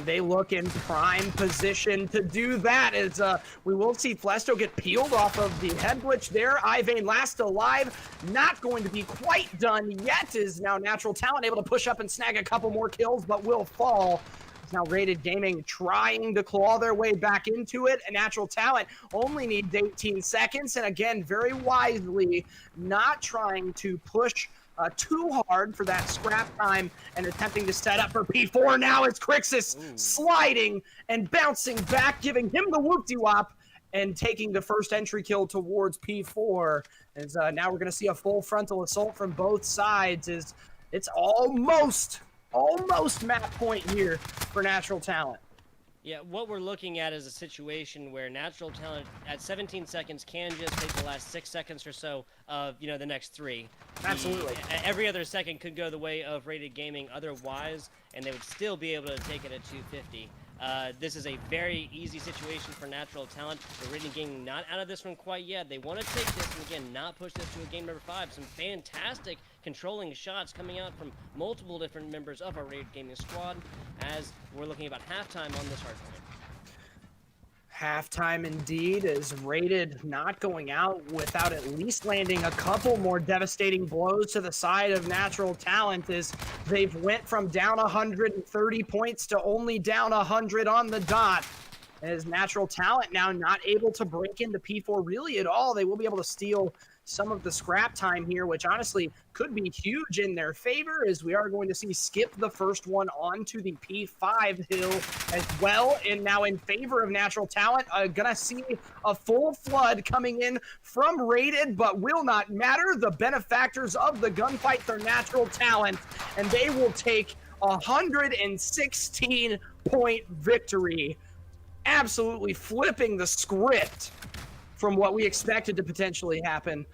They look in prime position to do that as we will see Flesto get peeled off of the head glitch there. Ivane last alive, not going to be quite done yet, is now Natural Talent able to push up and snag a couple more kills, but will fall. It's now Rated Gaming trying to claw their way back into it, and Natural Talent only needs 18 seconds, and again, very wisely, not trying to push too hard for that scrap time and attempting to set up for P4. Now it's Crixus sliding and bouncing back, giving him the whoop-de-wop and taking the first entry kill towards P4. As now we're going to see a full frontal assault from both sides. As it's almost map point here for Natural Talent. Yeah, what we're looking at is a situation where Natural Talent at 17 seconds can just take the last 6 seconds or so of, the next 3. Absolutely. Every other second could go the way of Rated Gaming otherwise, and they would still be able to take it at 250. This is a very easy situation for Natural Talent. The Rated Gaming not out of this one quite yet. They want to take this and, again, not push this to a game number 5. Some fantastic controlling shots coming out from multiple different members of our Rated Gaming squad as we're looking about halftime on this hard point. Halftime indeed is Rated not going out without at least landing a couple more devastating blows to the side of Natural Talent as they've went from down 130 points to only down 100 on the dot. As Natural Talent now not able to break into P4 really at all. They will be able to steal some of the scrap time here, which honestly could be huge in their favor, as we are going to see skip the first one onto the P5 hill as well. And now in favor of Natural Talent, gonna see a full flood coming in from Rated, but will not matter. The benefactors of the gunfight are Natural Talent, and they will take 116 point victory, absolutely flipping the script from what we expected to potentially happen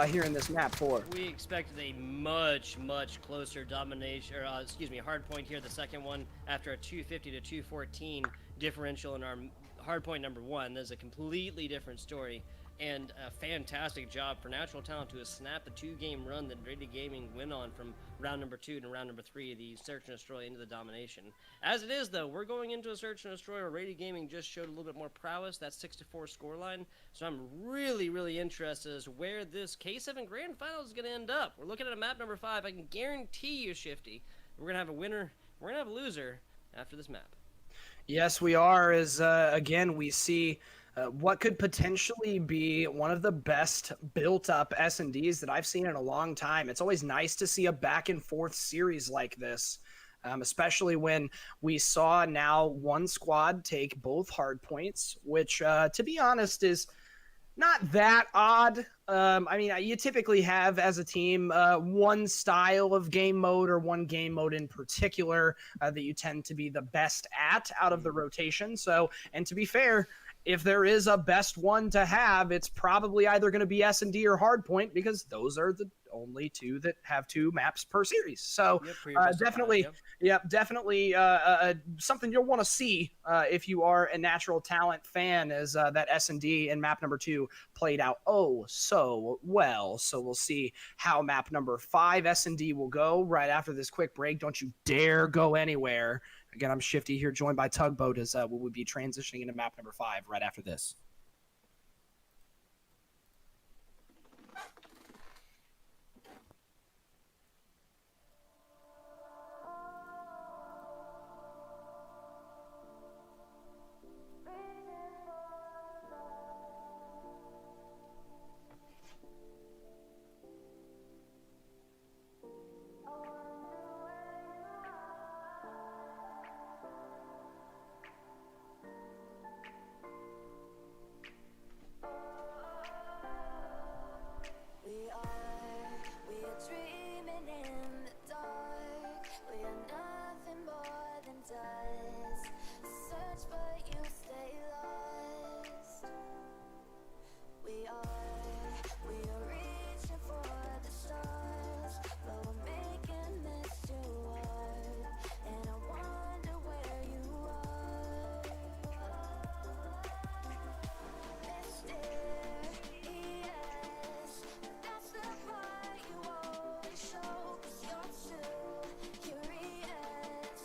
here in this map 4. We expected a much closer domination, or hard point here, the second one, after a 250 to 214 differential in our hard point number 1. There's a completely different story, and a fantastic job for Natural Talent to have snapped the 2-game run that Rated Gaming went on from round number 2 to round number 3, the Search and Destroy into the domination. As it is, though, we're going into a Search and Destroy where Rated Gaming just showed a little bit more prowess, that 6-4 scoreline, so I'm really interested as to where this K7 Grand Final is going to end up. We're looking at a map number 5. I can guarantee you, Shifty, we're going to have a winner, we're going to have a loser after this map. Yes, we are, as again, we see what could potentially be one of the best built-up S&Ds that I've seen in a long time. It's always nice to see a back-and-forth series like this, especially when we saw now one squad take both hard points, which, to be honest, is not that odd. I mean, you typically have, as a team, one style of game mode or one game mode in particular that you tend to be the best at out of the rotation. So, and to be fair, if there is a best one to have, it's probably either going to be S&D or Hardpoint, because those are the only two that have 2 maps per series. So definitely, definitely something you'll want to see if you are a Natural Talent fan, is that S&D in map number 2 played out oh so well. So we'll see how map number 5 S&D will go right after this quick break. Don't you dare go anywhere. Again, I'm Shifty here, joined by Tugboat, as we will be transitioning into map number 5 right after this. We are dreaming in the dark. We are nothing more than dust. Search but you stay lost. We are reaching for the stars, but we're making this too hard. And I wonder where you are. Mysterious, that's the part you always show. 'Cause you're too curious.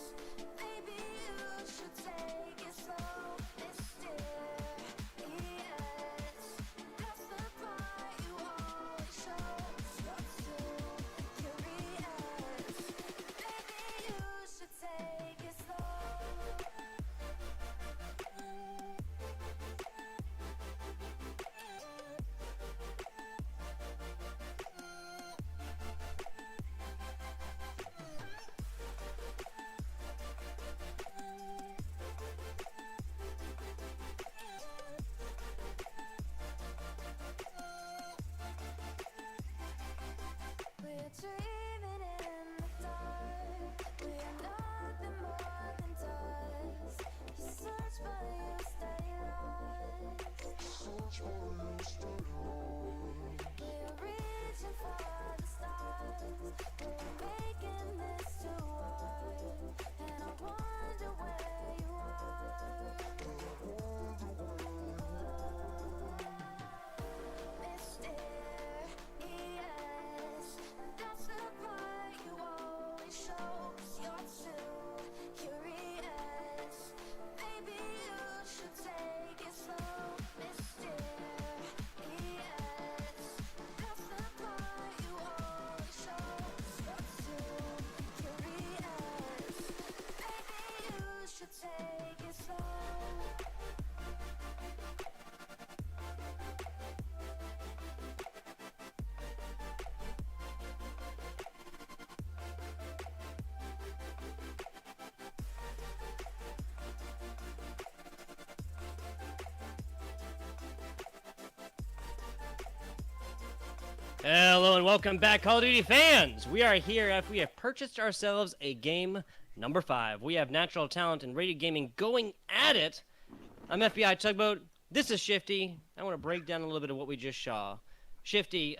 Maybe you should take it slow. Mysterious, that's the part you always show. 'Cause you're too curious. Maybe you should take it slow. We're dreaming in the dark. We are nothing more than dust. You search but you stay lost. We're reaching for the stars. We're making this too hard. And I wonder where you are. Mysterious, that's the part you always show. 'Cause you're too curious. Maybe you should take it slow. Mysterious, that's the part you always show. 'Cause you're too curious. Maybe you should take it slow. Hello and welcome back, Call of Duty fans! We are here after we have purchased ourselves a game number 5. We have Natural Talent and Rated Gaming going at it. I'm FBI Tugboat. This is Shifty. I want to break down a little bit of what we just saw. Shifty,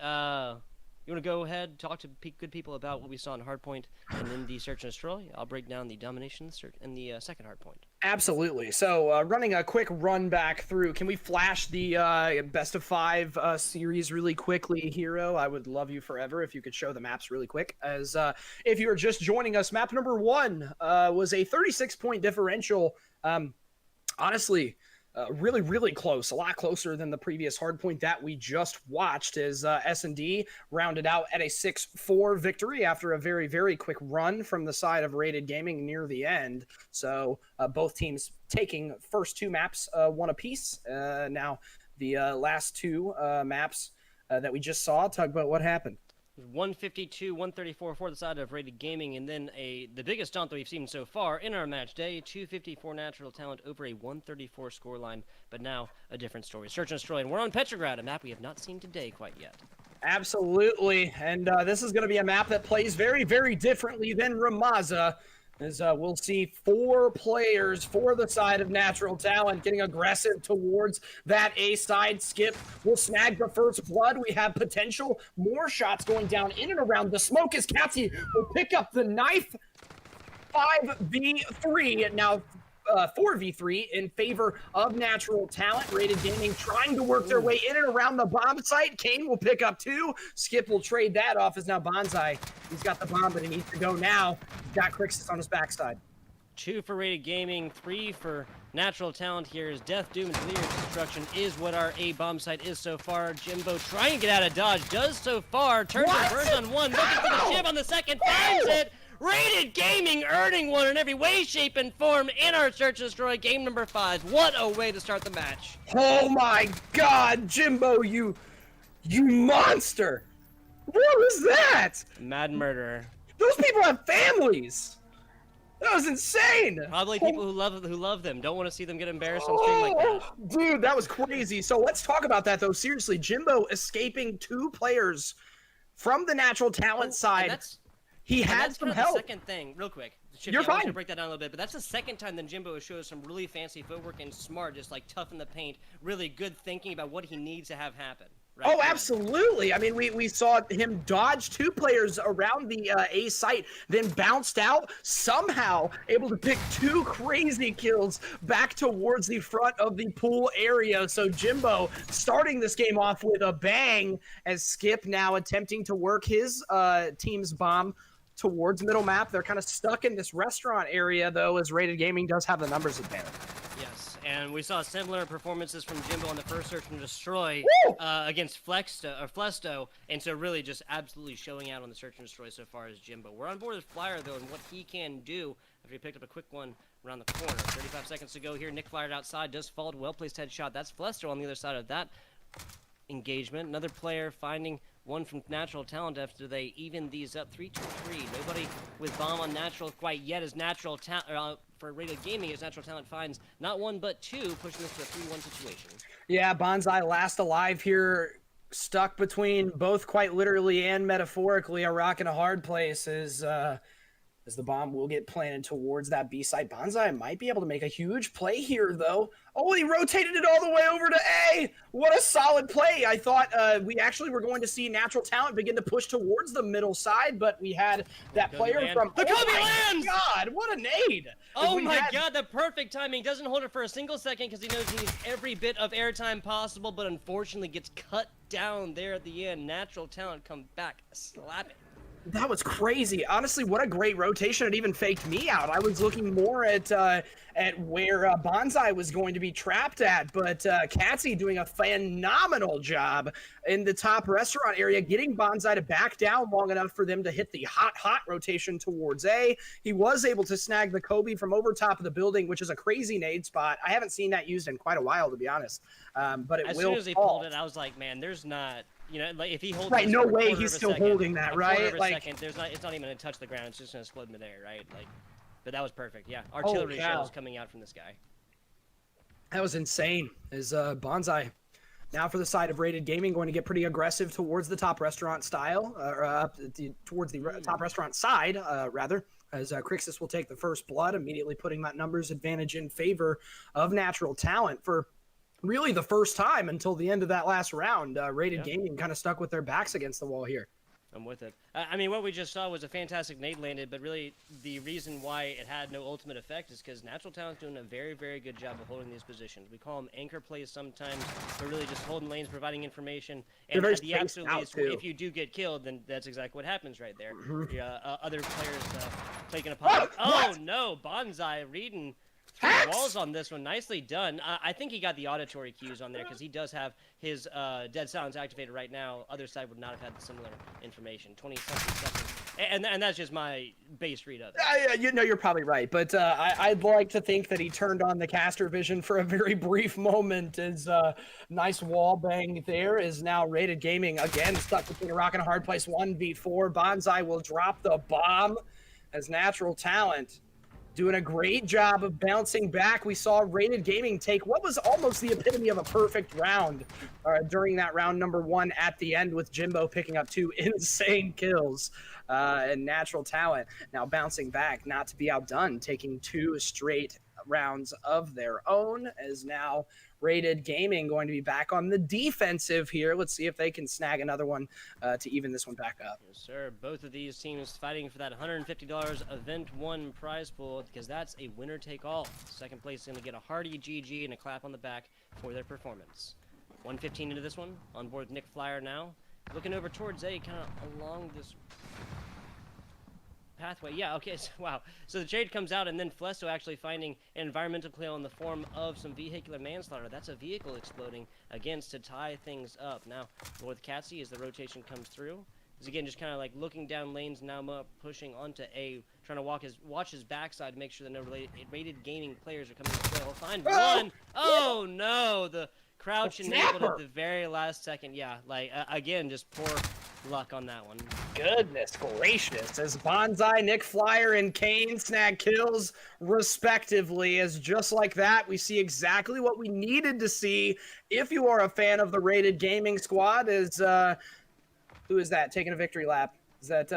you want to go ahead, talk to good people about what we saw in Hardpoint and then the Search and Destroy? I'll break down the Domination and the second Hardpoint. Absolutely. So running a quick run back through, can we flash the best of 5 series really quickly, Hero? I would love you forever if you could show the maps really quick. As if you are just joining us, map number 1 was a 36-point differential. Honestly, really, really close, a lot closer than the previous Hardpoint that we just watched, as S&D rounded out at a 6-4 victory after a very, very quick run from the side of Rated Gaming near the end. So both teams taking first 2 maps, 1 apiece. Now, the last 2 maps that we just saw, Tugboat, what happened? 152, 134 for the side of Rated Gaming, and then the biggest stunt that we've seen so far in our match day, 254 Natural Talent over a 134 scoreline, but now a different story. Search and Destroy, and we're on Petrograd, a map we have not seen today quite yet. Absolutely, and this is going to be a map that plays very, very differently than Rammaza. As we'll see 4 players for the side of Natural Talent getting aggressive towards that A side. Skip will snag the first blood. We have potential more shots going down in and around the smoke as Katzy will pick up the knife. 5v3 now. 4v3 in favor of Natural Talent. Rated Gaming trying to work their way in and around the bomb site. Kane will pick up 2. Skip will trade that off as now Bonsai. He's got the bomb, but he needs to go now. He's got Crixus on his backside. 2 for Rated Gaming, 3 for Natural Talent here as Death, Doom, and Delirious Destruction is what our A bomb site is so far. Jimbo trying to get out of dodge, does so far, turns reverse on 1, looking for the ship on the second, finds it! Rated Gaming earning one in every way, shape, and form in our Search and Destroy game number 5. What a way to start the match. Oh my god, Jimbo, you monster! What was that? Mad murderer. Those people have families! That was insane! Probably people who love them. Don't want to see them get embarrassed on stream like that. Dude, that was crazy. So let's talk about that though. Seriously, Jimbo escaping 2 players from the Natural Talent side. He had some help. The second thing, real quick. You're fine. I'm gonna break that down a little bit, but that's the second time that Jimbo has showed us some really fancy footwork and smart, just like tough in the paint, really good thinking about what he needs to have happen. Right? Oh, absolutely. I mean, we saw him dodge 2 players around the A site, then bounced out, somehow able to pick 2 crazy kills back towards the front of the pool area. So Jimbo starting this game off with a bang as Skip now attempting to work his team's bomb towards middle map. They're kind of stuck in this restaurant area, though, as Rated Gaming does have the numbers advantage. Yes, and we saw similar performances from Jimbo on the first Search and Destroy against Flesto, and so really just absolutely showing out on the Search and Destroy so far as Jimbo. We're on board with Flyer, though, and what he can do after he picked up a quick one around the corner. 35 seconds to go here. Nick fired outside, does fall to well-placed headshot. That's Flesto on the other side of that engagement. Another player finding one from Natural Talent after they even these up 3-2-3. Nobody with bomb on Natural quite yet as Natural Talent for Rated Gaming as Natural Talent finds not 1 but 2, pushing this to a 3-1 situation. Yeah, Bonsai last alive here, stuck between both quite literally and metaphorically a rock and a hard place as the bomb will get planted towards that B side. Bonsai might be able to make a huge play here, though. Oh, he rotated it all the way over to A. What a solid play. I thought we actually were going to see Natural Talent begin to push towards the middle side, but we had that player from... The Kobe lands! God, what a nade! Oh my god, the perfect timing. Doesn't hold it for a single second because he knows he needs every bit of airtime possible, but unfortunately gets cut down there at the end. Natural Talent come back slapping. That was crazy. Honestly, what a great rotation. It even faked me out. I was looking more at where Bonsai was going to be trapped at, but Katzy doing a phenomenal job in the top restaurant area, getting Bonsai to back down long enough for them to hit the hot rotation towards A. He was able to snag the Kobe from over top of the building, which is a crazy nade spot. I haven't seen that used in quite a while, to be honest. But as will soon as he pulled it, I was like, man, there's not... You know, like if he holds right, this no for a way quarter he's of a still second, holding that, right? Quarter of a Like, second, it's not even gonna touch the ground. It's just gonna explode midair, right? Like, but that was perfect. Yeah, artillery shells coming out from this guy. That was insane. Is Bonsai now for the side of Rated Gaming going to get pretty aggressive towards the top restaurant style, or towards the top restaurant side, rather, as Crixus will take the first blood, immediately putting that numbers advantage in favor of Natural Talent for really the first time until the end of that last round. Rated Gaming kind of stuck with their backs against the wall here. I'm with it. I mean, what we just saw was a fantastic nade landed, but really the reason why it had no ultimate effect is because Natural Talent's doing a very, very good job of holding these positions. We call them anchor plays sometimes, but really just holding lanes, providing information. And at the absolute least, if you do get killed, then that's exactly what happens right there. Other players taking a pop. Oh, no. Bonsai reading walls on this one. Nicely done. I think he got the auditory cues on there because he does have his dead silence activated right now. Other side would not have had the similar information. 20-something seconds. And that's just my base read of it. You know, you're probably right. But I'd like to think that he turned on the caster vision for a very brief moment as nice wall bang there is now Rated Gaming again stuck between a rock and a hard place. 1v4. Bonsai will drop the bomb as Natural Talent doing a great job of bouncing back. We saw Rated Gaming take what was almost the epitome of a perfect round during that round number 1 at the end, with Jimbo picking up 2 insane kills and Natural Talent now bouncing back, not to be outdone, taking 2 straight rounds of their own, as now Rated Gaming going to be back on the defensive here. Let's see if they can snag another one to even this one back up. Yes, sir. Both of these teams fighting for that $150 Event 1 prize pool, because that's a winner-take-all. Second place is going to get a hearty GG and a clap on the back for their performance. 1:15 into this one. On board with Nick Flyer now. Looking over towards A, kind of along this pathway. Yeah, okay, so, wow. So the trade comes out, and then Flesto actually finding an environmental kill in the form of some vehicular manslaughter. That's a vehicle exploding against to tie things up. Now, with Catsy, as the rotation comes through, is again just kind of like looking down lanes, now pushing onto A, trying to watch his backside to make sure that no Rated Gaming players are coming to play. He'll find one. Oh no, the crouch enabled at the very last second. Yeah, like again, just poor luck on that one. Goodness gracious, as Bonsai, Nick Flyer, and Kane snag kills respectively, as just like that, we see exactly what we needed to see. If you are a fan of the Rated Gaming squad, is who is that taking a victory lap? Is that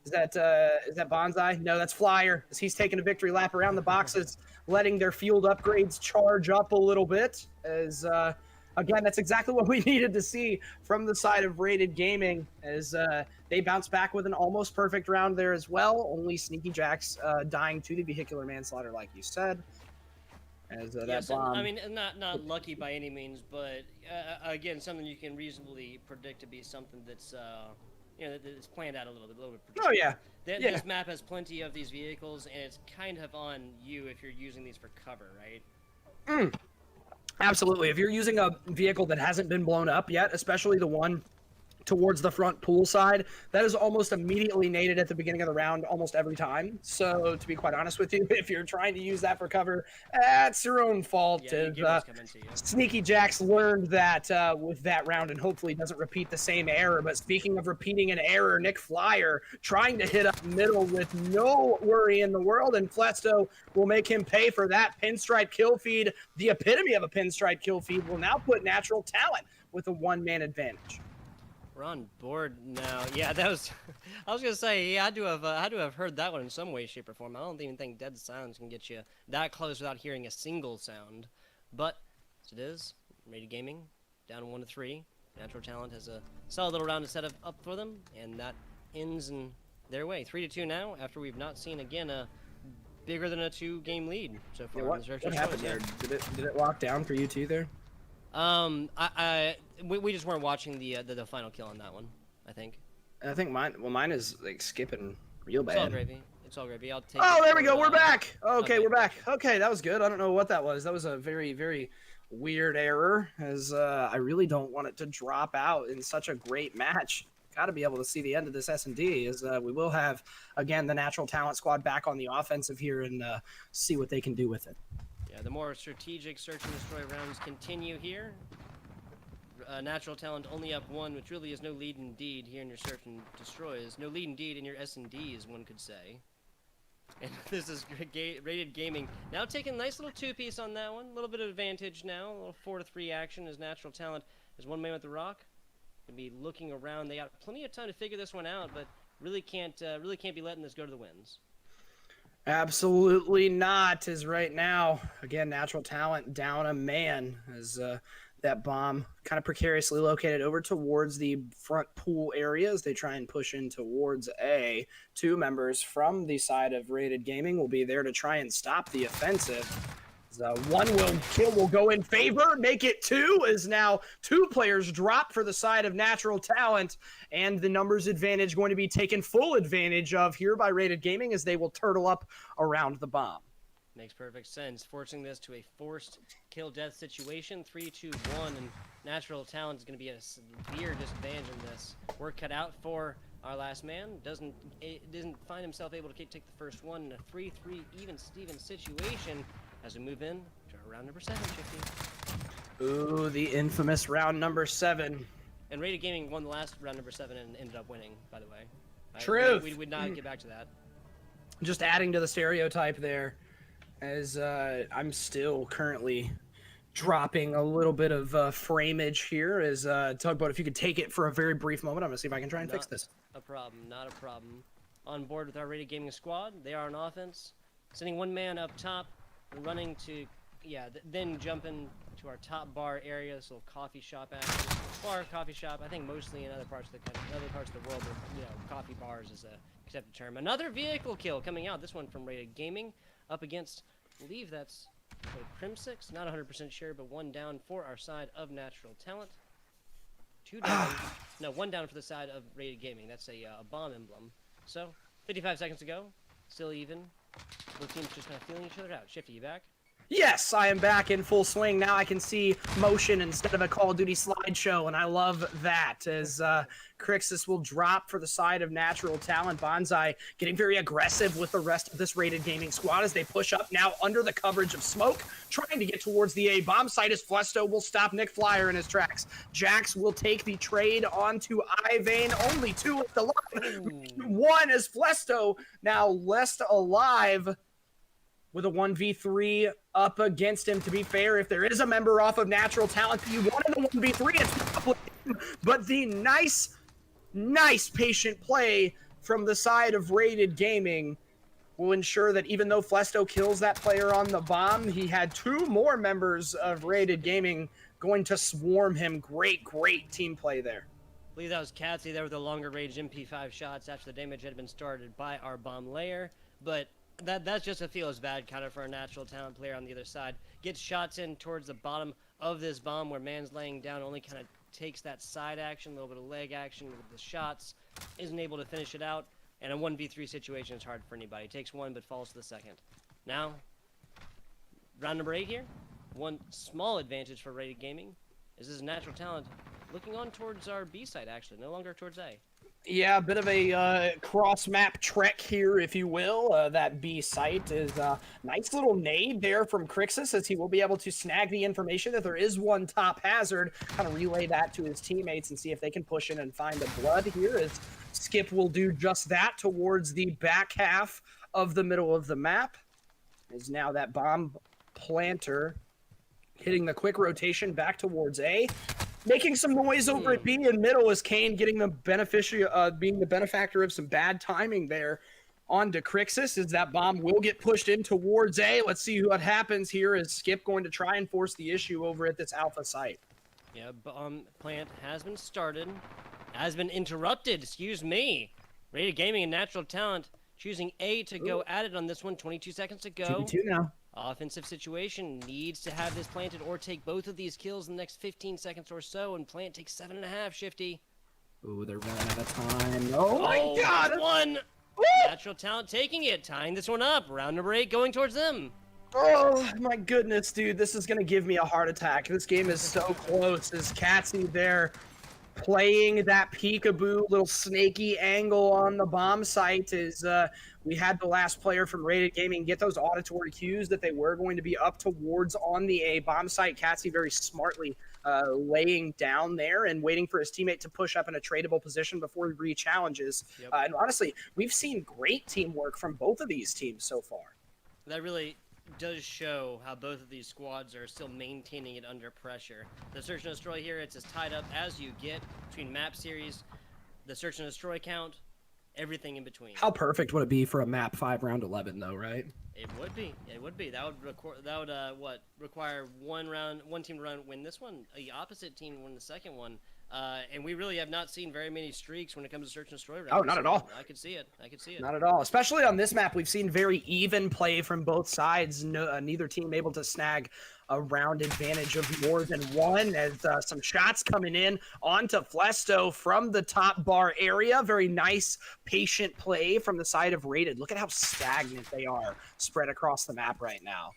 Bonsai? No, that's Flyer, as he's taking a victory lap around the boxes, letting their field upgrades charge up a little bit, as again, that's exactly what we needed to see from the side of Rated Gaming, as they bounce back with an almost perfect round there as well. Only Sneaky Jacks dying to the vehicular manslaughter, like you said. As that bomb. I mean, not lucky by any means, but again, something you can reasonably predict to be something that's that's planned out a little bit. Oh yeah. This map has plenty of these vehicles, and it's kind of on you if you're using these for cover, right? Absolutely. If you're using a vehicle that hasn't been blown up yet, especially the one towards the front pool side, that is almost immediately naded at the beginning of the round almost every time. So to be quite honest with you, if you're trying to use that for cover, that's your own fault. Yeah, Sneaky Jacks learned that with that round, and hopefully doesn't repeat the same error. But speaking of repeating an error, Nick Flyer trying to hit up middle with no worry in the world, and Flesto will make him pay for that pinstripe kill feed. The epitome of a pinstripe kill feed will now put Natural Talent with a one-man advantage. We're on board now. Yeah, that was. I was gonna say, yeah, I had to have heard that one in some way, shape, or form. I don't even think dead silence can get you that close without hearing a single sound. But as it is, Rated Gaming down 1-3. Natural Talent has a solid little round to set up for them, and that ends in their way. 3-2 now, after we've not seen again a bigger than a 2-game lead so far. Yeah, what happened there? Did it lock down for you too there? We just weren't watching the final kill on that one, I think. I think mine is like skipping real bad. It's all gravy. It's all gravy. I'll take. Oh, there we go. We're back. Okay, we're back. Okay, that was good. I don't know what that was. That was a very, very weird error, as I really don't want it to drop out in such a great match. Got to be able to see the end of this S&D, as we will have, again, the Natural Talent squad back on the offensive here, and see what they can do with it. Yeah, the more strategic search and destroy rounds continue here. Natural Talent only up 1, which really is no lead indeed here in your search and destroys. No lead indeed in your S&D, as one could say. And this is Rated Gaming now taking a nice little 2-piece on that one. A little bit of advantage now. A little 4-3 action as Natural Talent is one man with the rock. Gonna be looking around. They got plenty of time to figure this one out, but really can't be letting this go to the winds. Absolutely not, as right now, again, Natural Talent down a man, as that bomb kind of precariously located over towards the front pool area as they try and push in towards A. 2 members from the side of Rated Gaming will be there to try and stop the offensive. One kill will go in favor, make it 2, as now 2 players drop for the side of Natural Talent, and the numbers advantage going to be taken full advantage of here by Rated Gaming, as they will turtle up around the bomb. Makes perfect sense, forcing this to a forced kill-death situation. 3-2-1, and Natural Talent is going to be at a severe disadvantage in this. Work cut out for our last man. Doesn't find himself able to take the first one in a 3-3 even-steven situation as we move in to round number 7, Chicky. Ooh, the infamous round number 7. And Rated Gaming won the last round number 7 and ended up winning, by the way. Truth. We would not get back to that. Just adding to the stereotype there, as I'm still currently dropping a little bit of frameage here. As Tugboat, if you could take it for a very brief moment, I'm gonna see if I can try and fix this. A problem, not a problem. On board with our Rated Gaming squad, they are on offense, sending one man up top, and running to, then jumping to our top bar area, this little coffee shop action. Bar, coffee shop, I think mostly in other parts of the country, other parts of the world, where, coffee bars is a accepted term. Another vehicle kill coming out, this one from Rated Gaming, up against, I believe that's Crimsix, not 100% sure, but one down for our side of Natural Talent. Two down, no, one down for the side of Rated Gaming, that's a bomb emblem. So, 55 seconds to go, still even. Both teams just kind of feeling each other out. Shifty, you back? Yes, I am back in full swing. Now I can see motion instead of a Call of Duty slideshow, and I love that. As Crixus will drop for the side of Natural Talent. Bonsai getting very aggressive with the rest of this Rated Gaming squad as they push up now under the coverage of smoke, trying to get towards the A bomb site as Flesto will stop Nick Flyer in his tracks. Jax will take the trade onto Ivane, only two at the line. One as Flesto now left alive with a 1v3 up against him. To be fair, if there is a member off of Natural Talent that you want in the 1v3, it's probably him. But the nice patient play from the side of Rated Gaming will ensure that even though Flesto kills that player on the bomb, he had two more members of Rated Gaming going to swarm him. Great team play there. I believe that was Catsy there with the longer range MP5 shots after the damage had been started by our bomb layer. But that's just a feels bad counter for a Natural Talent player on the other side. Gets shots in towards the bottom of this bomb where man's laying down, only kind of takes that side action, a little bit of leg action with the shots, isn't able to finish it out, and a 1v3 situation is hard for anybody. Takes one but falls to the second. Now, round number 8 here. One small advantage for Rated Gaming is this Natural Talent looking on towards our B side, actually, no longer towards A. Yeah, a bit of a cross-map trek here, if you will. That B site is a nice little nade there from Crixus, as he will be able to snag the information that there is one top hazard, kind of relay that to his teammates and see if they can push in and find a blood here, as Skip will do just that towards the back half of the middle of the map. Is now that bomb planter hitting the quick rotation back towards A. Making some noise over at B in middle is Kane getting the being the benefactor of some bad timing there on to Crixus, as that bomb will get pushed in towards A. Let's see what happens here. Is Skip going to try and force the issue over at this alpha site? Yeah, bomb plant has been started, has been interrupted, excuse me. Rated Gaming and Natural Talent choosing A to go at it on this one, 22 seconds to go. 2v2 now. Offensive situation, needs to have this planted or take both of these kills in the next 15 seconds or so, and plant takes 7.5, Shifty. Ooh, they're running out of time. Oh my god! One! Natural Talent taking it, tying this one up. Round number 8 going towards them. Oh my goodness, dude, this is gonna give me a heart attack. This game is so close. As Catsy there playing that peekaboo little snaky angle on the bomb site, is we had the last player from Rated Gaming get those auditory cues that they were going to be up towards on the A bomb site. Catsy very smartly laying down there and waiting for his teammate to push up in a tradable position before he re-challenges. Yep. And honestly, we've seen great teamwork from both of these teams so far. That really does show how both of these squads are still maintaining it under pressure. The search and destroy here, it's as tied up as you get between map series, the search and destroy count, everything in between. How perfect would it be for a map 5 round 11 though, right? It would be. It would be. That would require one team to win this one, the opposite team to win the second one. And we really have not seen very many streaks when it comes to search and destroy. Oh, not at all. I could see it. Not at all. Especially on this map, we've seen very even play from both sides. Neither team able to snag a round advantage of more than one, as some shots coming in onto Flesto from the top bar area. Very nice, patient play from the side of Rated. Look at how stagnant they are spread across the map right now.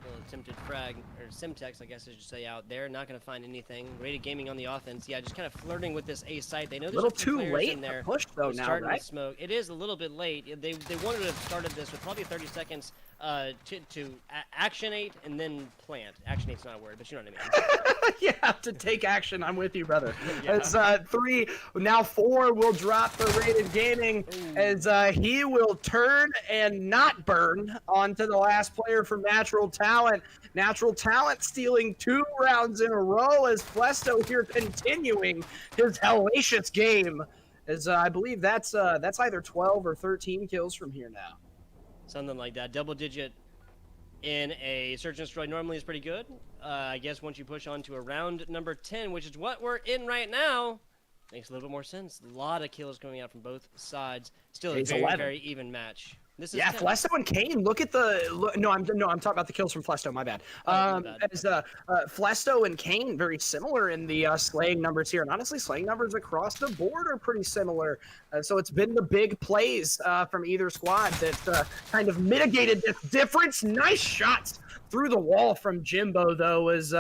Little attempted frag, or Simtex, I guess I should say, out there. Not going to find anything. Rated Gaming on the offense. Yeah, just kind of flirting with this A site. They know there's a little few too players late in there. to push, though, now, starting right? to smoke. It is a little bit late. They wanted to have started this with probably 30 seconds to actionate and then plant. Actionate's not a word, but you know what I mean. Yeah, to take action. I'm with you, brother. Yeah. It's 3, now 4 will drop for Rated Gaming as he will turn and not burn onto the last player from Natural Talent. Natural Talent stealing 2 rounds in a row as Flesto here continuing his hellacious game. As I believe that's either 12 or 13 kills from here now. Something like that. Double digit in a Search and Destroy normally is pretty good. I guess once you push on to a round number 10, which is what we're in right now, makes a little bit more sense. A lot of kills coming out from both sides. Still a very, very even match. This is Flesto and Kane. Look at the no. I'm talking about the kills from Flesto. My bad. As Flesto and Kane very similar in the slaying numbers here, and honestly, slaying numbers across the board are pretty similar. So it's been the big plays from either squad that kind of mitigated this difference. Nice shots through the wall from Jimbo, though, as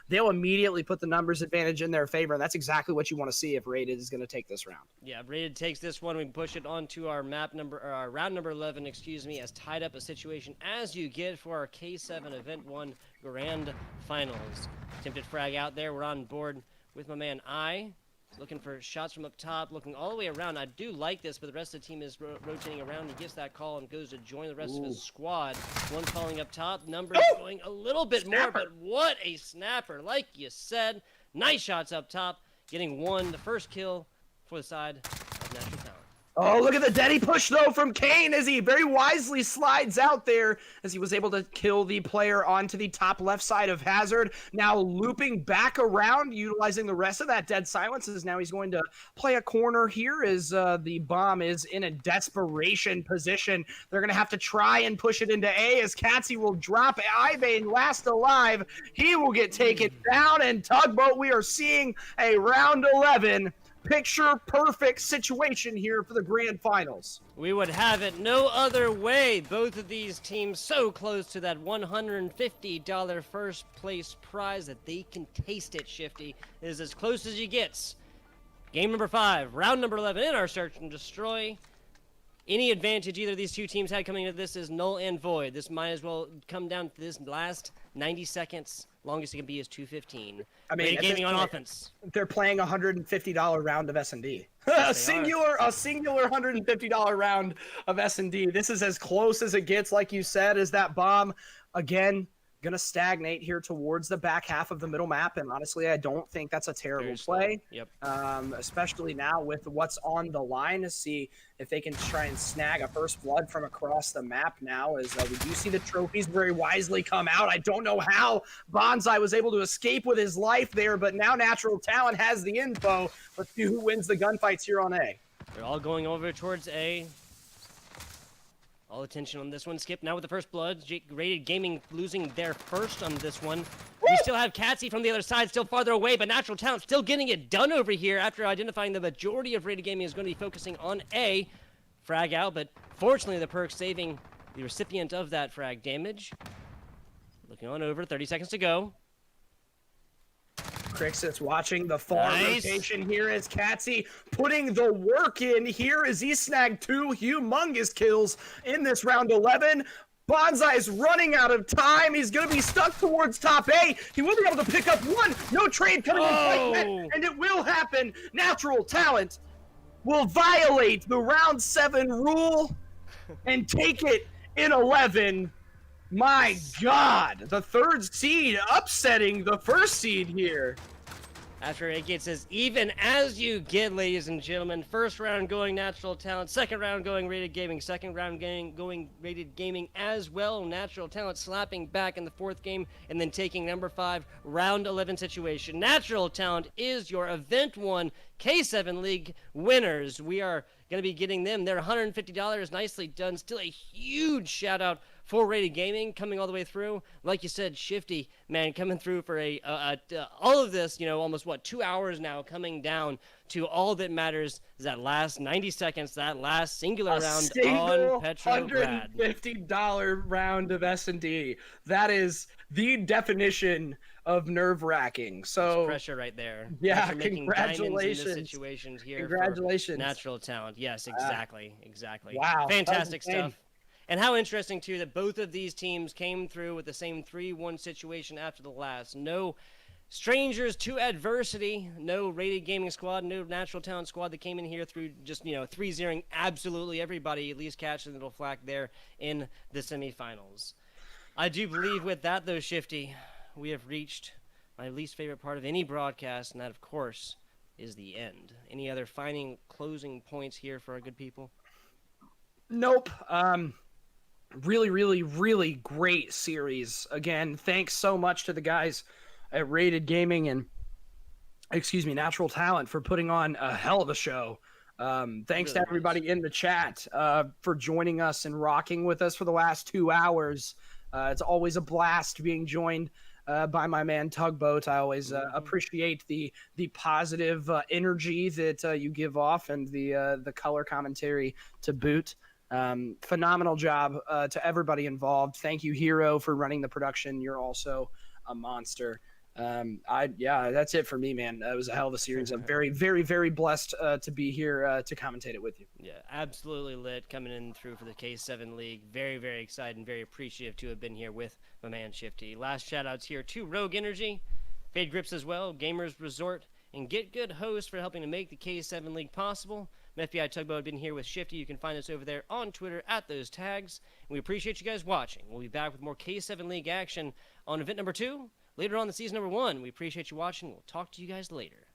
they'll immediately put the numbers advantage in their favor, and that's exactly what you want to see if Rated is going to take this round. Yeah, Rated takes this one. We push it onto our map number, or our round number 11, excuse me, as tied up a situation as you get for our K7 Event 1 Grand Finals. Attempted frag out there. We're on board with my man I. Looking for shots from up top, looking all the way around. I do like this, but the rest of the team is rotating around. He gets that call and goes to join the rest of his squad. One calling up top, numbers going a little bit more, but what a snapper. Like you said, nice shots up top, getting the first kill for the side of Natural Talent. Oh, look at the daddy push, though, from Kane as he very wisely slides out there as he was able to kill the player onto the top left side of Hazard. Now looping back around, utilizing the rest of that dead silence, as now he's going to play a corner here as the bomb is in a desperation position. They're going to have to try and push it into A as Katsy will drop Ivane last alive. He will get taken down, and Tugboat, we are seeing a round 11 picture-perfect situation here for the grand finals. We would have it no other way. Both of these teams so close to that $150 first place prize that they can taste it, Shifty. It is as close as you gets. Game number 5, round number 11 in our Search and Destroy. Any advantage either of these two teams had coming into this is null and void. This might as well come down to this last 90 seconds. Longest it can be is 2:15. I mean, gaming on offense. They're playing a $150 round of S&D. a singular $150 round of S&D. This is as close as it gets, like you said, as that bomb. Again, going to stagnate here towards the back half of the middle map, and honestly, I don't think that's a terrible play. Yep. Especially now with what's on the line, to see if they can try and snag a first blood from across the map now, as we do see the trophies very wisely come out. I don't know how Bonsai was able to escape with his life there, but now Natural Talent has the info. Let's see who wins the gunfights here on A. They're all going over towards A. All attention on this one. Skip now with the first blood. Rated Gaming losing their first on this one. We still have Katsy from the other side, still farther away, but Natural Talent still getting it done over here after identifying the majority of Rated Gaming is going to be focusing on A. Frag out, but fortunately the perk saving the recipient of that frag damage. Looking on over, 30 seconds to go. Crixus watching the far rotation here as Katsy putting the work in here as he snagged 2 humongous kills in this round 11. Bonsai is running out of time. He's going to be stuck towards top A. He will be able to pick up 1. No trade coming in quite yet, and it will happen. Natural Talent will violate the round 7 rule and take it in 11. My God, the 3rd seed upsetting the 1st seed here. After it gets as even as you get, ladies and gentlemen. First round going Natural Talent, second round going Rated Gaming, second round going Rated Gaming as well. Natural Talent slapping back in the 4th game and then taking number 5 round 11 situation. Natural Talent is your Event 1 K7 League winners. We are going to be getting them their $150. Nicely done. Still a huge shout out for Rated Gaming coming all the way through. Like you said, Shifty, man, coming through for all of this, almost 2 hours now, coming down to all that matters is that last 90 seconds, that last singular round on Petrograd. $150 round of S&D. That is the definition of nerve-wracking. So there's pressure right there. Yeah, congratulations. In this situations here. Congratulations. For Natural Talent. Yes, exactly. Wow. Fantastic stuff. And how interesting, too, that both of these teams came through with the same 3-1 situation after the last. No strangers to adversity. No rated gaming squad, no natural talent squad that came in here through just, 3-0ing absolutely everybody, at least catching the little flack there in the semifinals. I do believe with that, though, Shifty, we have reached my least favorite part of any broadcast, and that, of course, is the end. Any other closing points here for our good people? Nope. Really, really, really great series. Again, thanks so much to the guys at Rated Gaming and, Natural Talent for putting on a hell of a show. Thanks to everybody in the chat for joining us and rocking with us for the last 2 hours. It's always a blast being joined by my man Tugboat. I always appreciate the positive energy that you give off and the color commentary to boot. Phenomenal job to everybody involved. Thank you, Hero, for running the production. You're also a monster. That's it for me, man. It was a hell of a series. I'm very, very, very blessed to be here to commentate it with you. Yeah, absolutely lit coming in through for the K7 League. Very, very excited and very appreciative to have been here with my man Shifty. Last shout outs here to Rogue Energy, Fade Grips as well, Gamers Resort, and Get Good Host for helping to make the K7 League possible. FBI Tugboat have been here with Shifty. You can find us over there on Twitter at those tags. And we appreciate you guys watching. We'll be back with more K7 League action on event number 2 later on the season number 1. We appreciate you watching. We'll talk to you guys later.